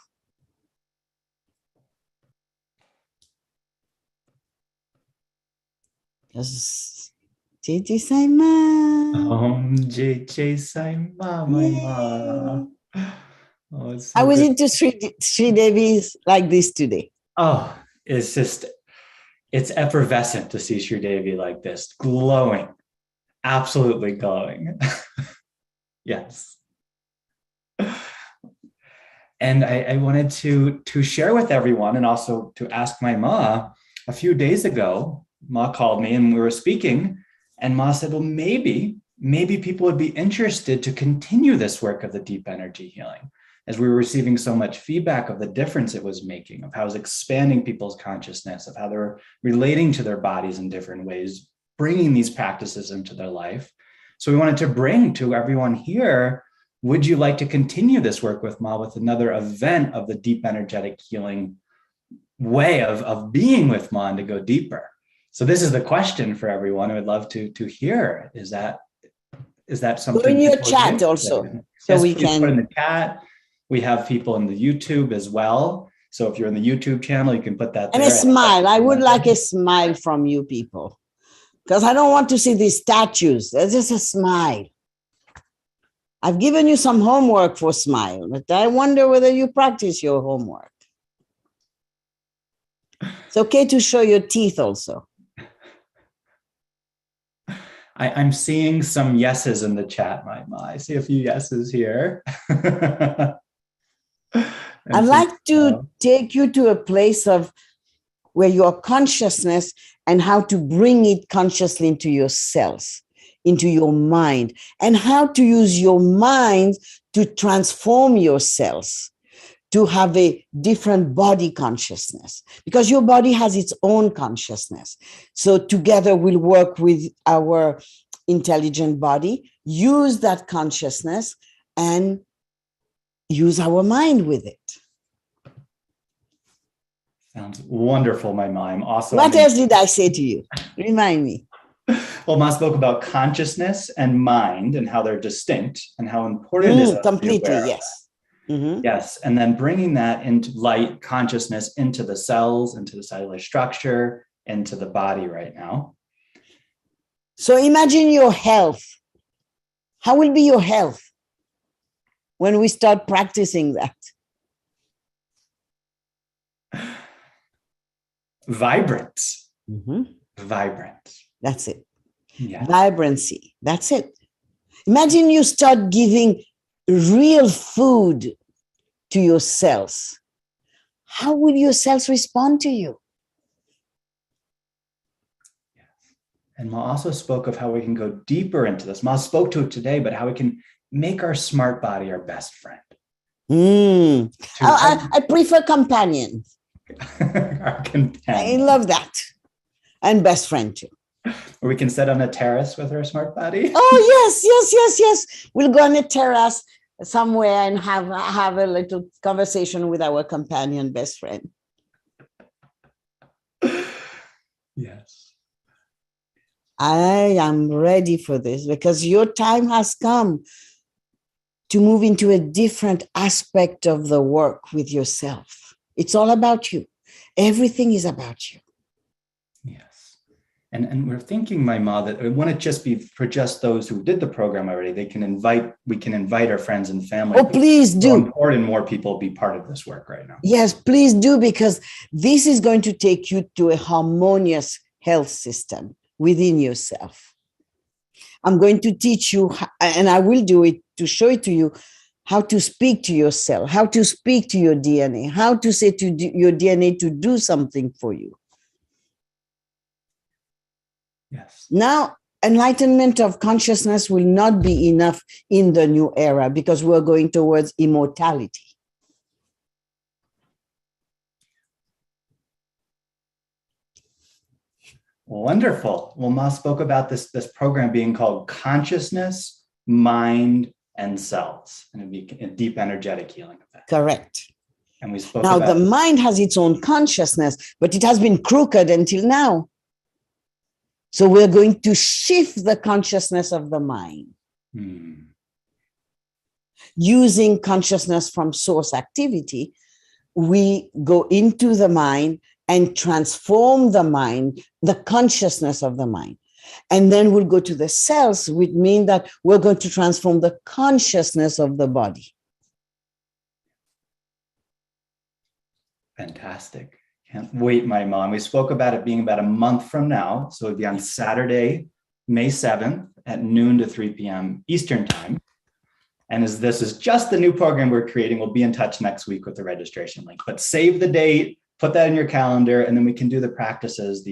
JJ Sai Maa. JJ Sai Maa, my Ma. Oh, it's so I was good. into Sri Devi's like this today. Oh, it's effervescent to see Sri Devi like this, glowing, absolutely glowing. Yes. And I wanted to share with everyone and also to ask my Ma. A few days ago, Ma called me and we were speaking, and Ma said, well, maybe people would be interested to continue this work of the deep energy healing, as we were receiving so much feedback of the difference it was making, of how it was expanding people's consciousness, of how they were relating to their bodies in different ways, bringing these practices into their life. So we wanted to bring to everyone here, would you like to continue this work with Ma with another event of the deep energetic healing way of being with Ma and to go deeper? So this is the question for everyone. I would love to hear. Is that something? Go in your chat also, so yes, we please can put in the chat. We have people in the YouTube as well. So if you're in the YouTube channel, you can put that and there. a smile. I would like a smile from you people, because I don't want to see these statues. There's just a smile. I've given you some homework for smile, but I wonder whether you practice your homework. It's okay to show your teeth also. I'm seeing some yeses in the chat, my Ma. I see a few yeses here. I'd like to take you to a place of where your consciousness and how to bring it consciously into your cells, into your mind, and how to use your mind to transform your cells, to have a different body consciousness, because your body has its own consciousness. So together we'll work with our intelligent body, use that consciousness, and use our mind with it. Sounds wonderful, my mime. Also, what else did I say to you? Remind me. Well, Ma spoke about consciousness and mind and how they're distinct and how important it is. Completely, yes. Mm-hmm. Yes, and then bringing that into light consciousness into the cells, into the cellular structure, into the body right now. So imagine your health. How will be your health when we start practicing that? Vibrant. Mm-hmm. Vibrant. That's it. Yeah. Vibrancy. That's it. Imagine you start giving real food to your cells, how will your cells respond to you? And Ma also spoke of how we can go deeper into this. Ma spoke to it today, but how we can make our smart body our best friend. I prefer companion. Our companion. I love that. And best friend too. Or we can sit on a terrace with our smart body. Oh, yes. We'll go on a terrace somewhere and have a little conversation with our companion best friend. Yes. I am ready for this because your time has come to move into a different aspect of the work with yourself. It's all about you. Everything is about you. Yes. And we're thinking, my Ma, that it wouldn't just be for just those who did the program already. We can invite our friends and family. Oh, please do. So important more people be part of this work right now. Yes, please do, because this is going to take you to a harmonious health system within yourself. I'm going to teach you, and I will do it to show it to you, how to speak to yourself, how to speak to your DNA, how to say to your DNA to do something for you. Yes. Now, enlightenment of consciousness will not be enough in the new era because we're going towards immortality. Wonderful. Well, Ma spoke about this program being called Consciousness, Mind, and Cells, and it'd be a deep energetic healing of that. Correct. And we spoke now, about the mind has its own consciousness, but it has been crooked until now. So we're going to shift the consciousness of the mind. Using consciousness from source activity, we go into the mind and transform the mind, the consciousness of the mind. And then we'll go to the cells, which mean that we're going to transform the consciousness of the body. Fantastic. Can't wait, my mom. We spoke about it being about a month from now. So it'd be on Saturday, May 7th at noon to 3 p.m. Eastern time. And as this is just the new program we're creating, we'll be in touch next week with the registration link. But save the date, put that in your calendar, and then we can do the practices.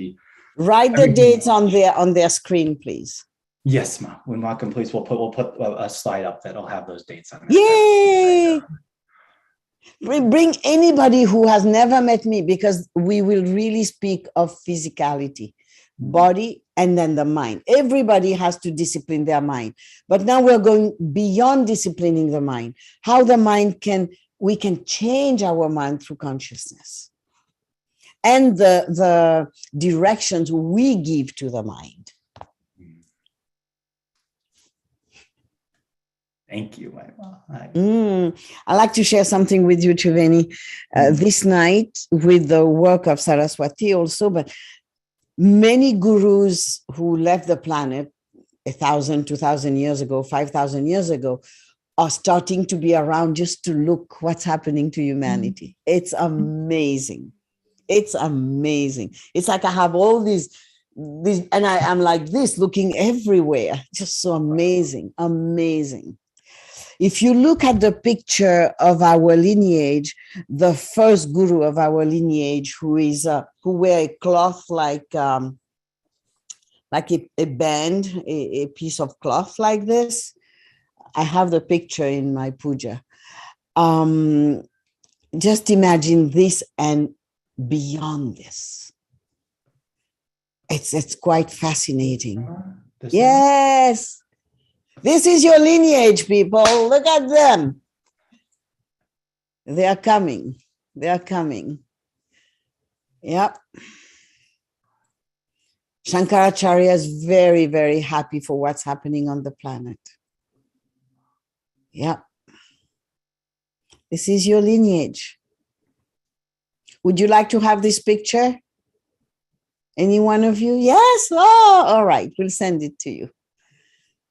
Write the dates on their screen, please. Yes, Ma. When Ma completes, we'll put a slide up that'll have those dates on it. Yay! Bring anybody who has never met me, because we will really speak of physicality, body, and then the mind. Everybody has to discipline their mind. But now we're going beyond disciplining the mind. How the mind we can change our mind through consciousness. And the directions we give to the mind. Thank you. I'd like to share something with you, Triveni, this night with the work of Saraswati also, but many gurus who left the planet 1,000, 2,000 years ago, 5,000 years ago, are starting to be around just to look what's happening to humanity. It's amazing. It's amazing. It's like I have all these, and I'm like this, looking everywhere. Just so amazing, amazing. If you look at the picture of our lineage, the first guru of our lineage, who wear a cloth like a band, a piece of cloth like this. I have the picture in my puja. Just imagine this and beyond this. It's quite fascinating. Yes. This is your lineage, people. Look at them. They are coming. They are coming. Yep. Shankaracharya is very, very happy for what's happening on the planet. Yep. This is your lineage. Would you like to have this picture? Any one of you? Yes? Oh, all right. We'll send it to you.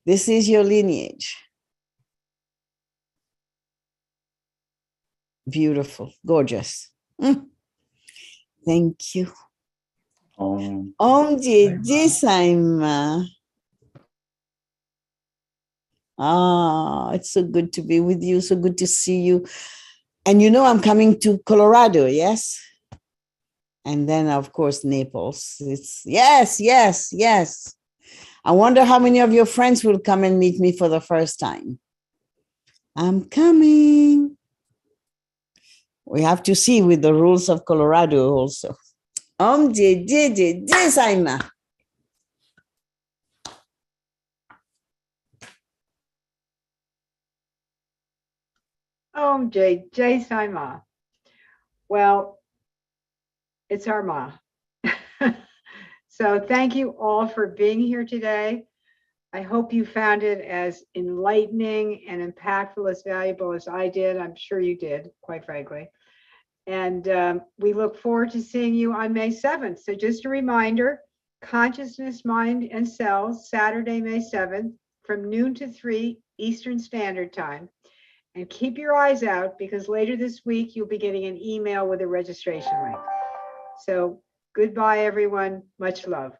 This is your lineage. Beautiful, gorgeous. Thank you. Om Jai Jai Sai Maa. Ah, it's so good to be with you. So good to see you. And you know, I'm coming to Colorado, yes? And then, of course, Naples. It's yes, yes, yes. I wonder how many of your friends will come and meet me for the first time. I'm coming. We have to see with the rules of Colorado also. Sai Maa. Jai Sai Maa. Well, it's our Ma. So thank you all for being here today. I hope you found it as enlightening and impactful, as valuable as I did. I'm sure you did, quite frankly. And we look forward to seeing you on May 7th. So just a reminder, Consciousness, Mind, and Cells, Saturday, May 7th, from noon to 3 Eastern Standard Time. And keep your eyes out, because later this week, you'll be getting an email with a registration link. So goodbye, everyone. Much love.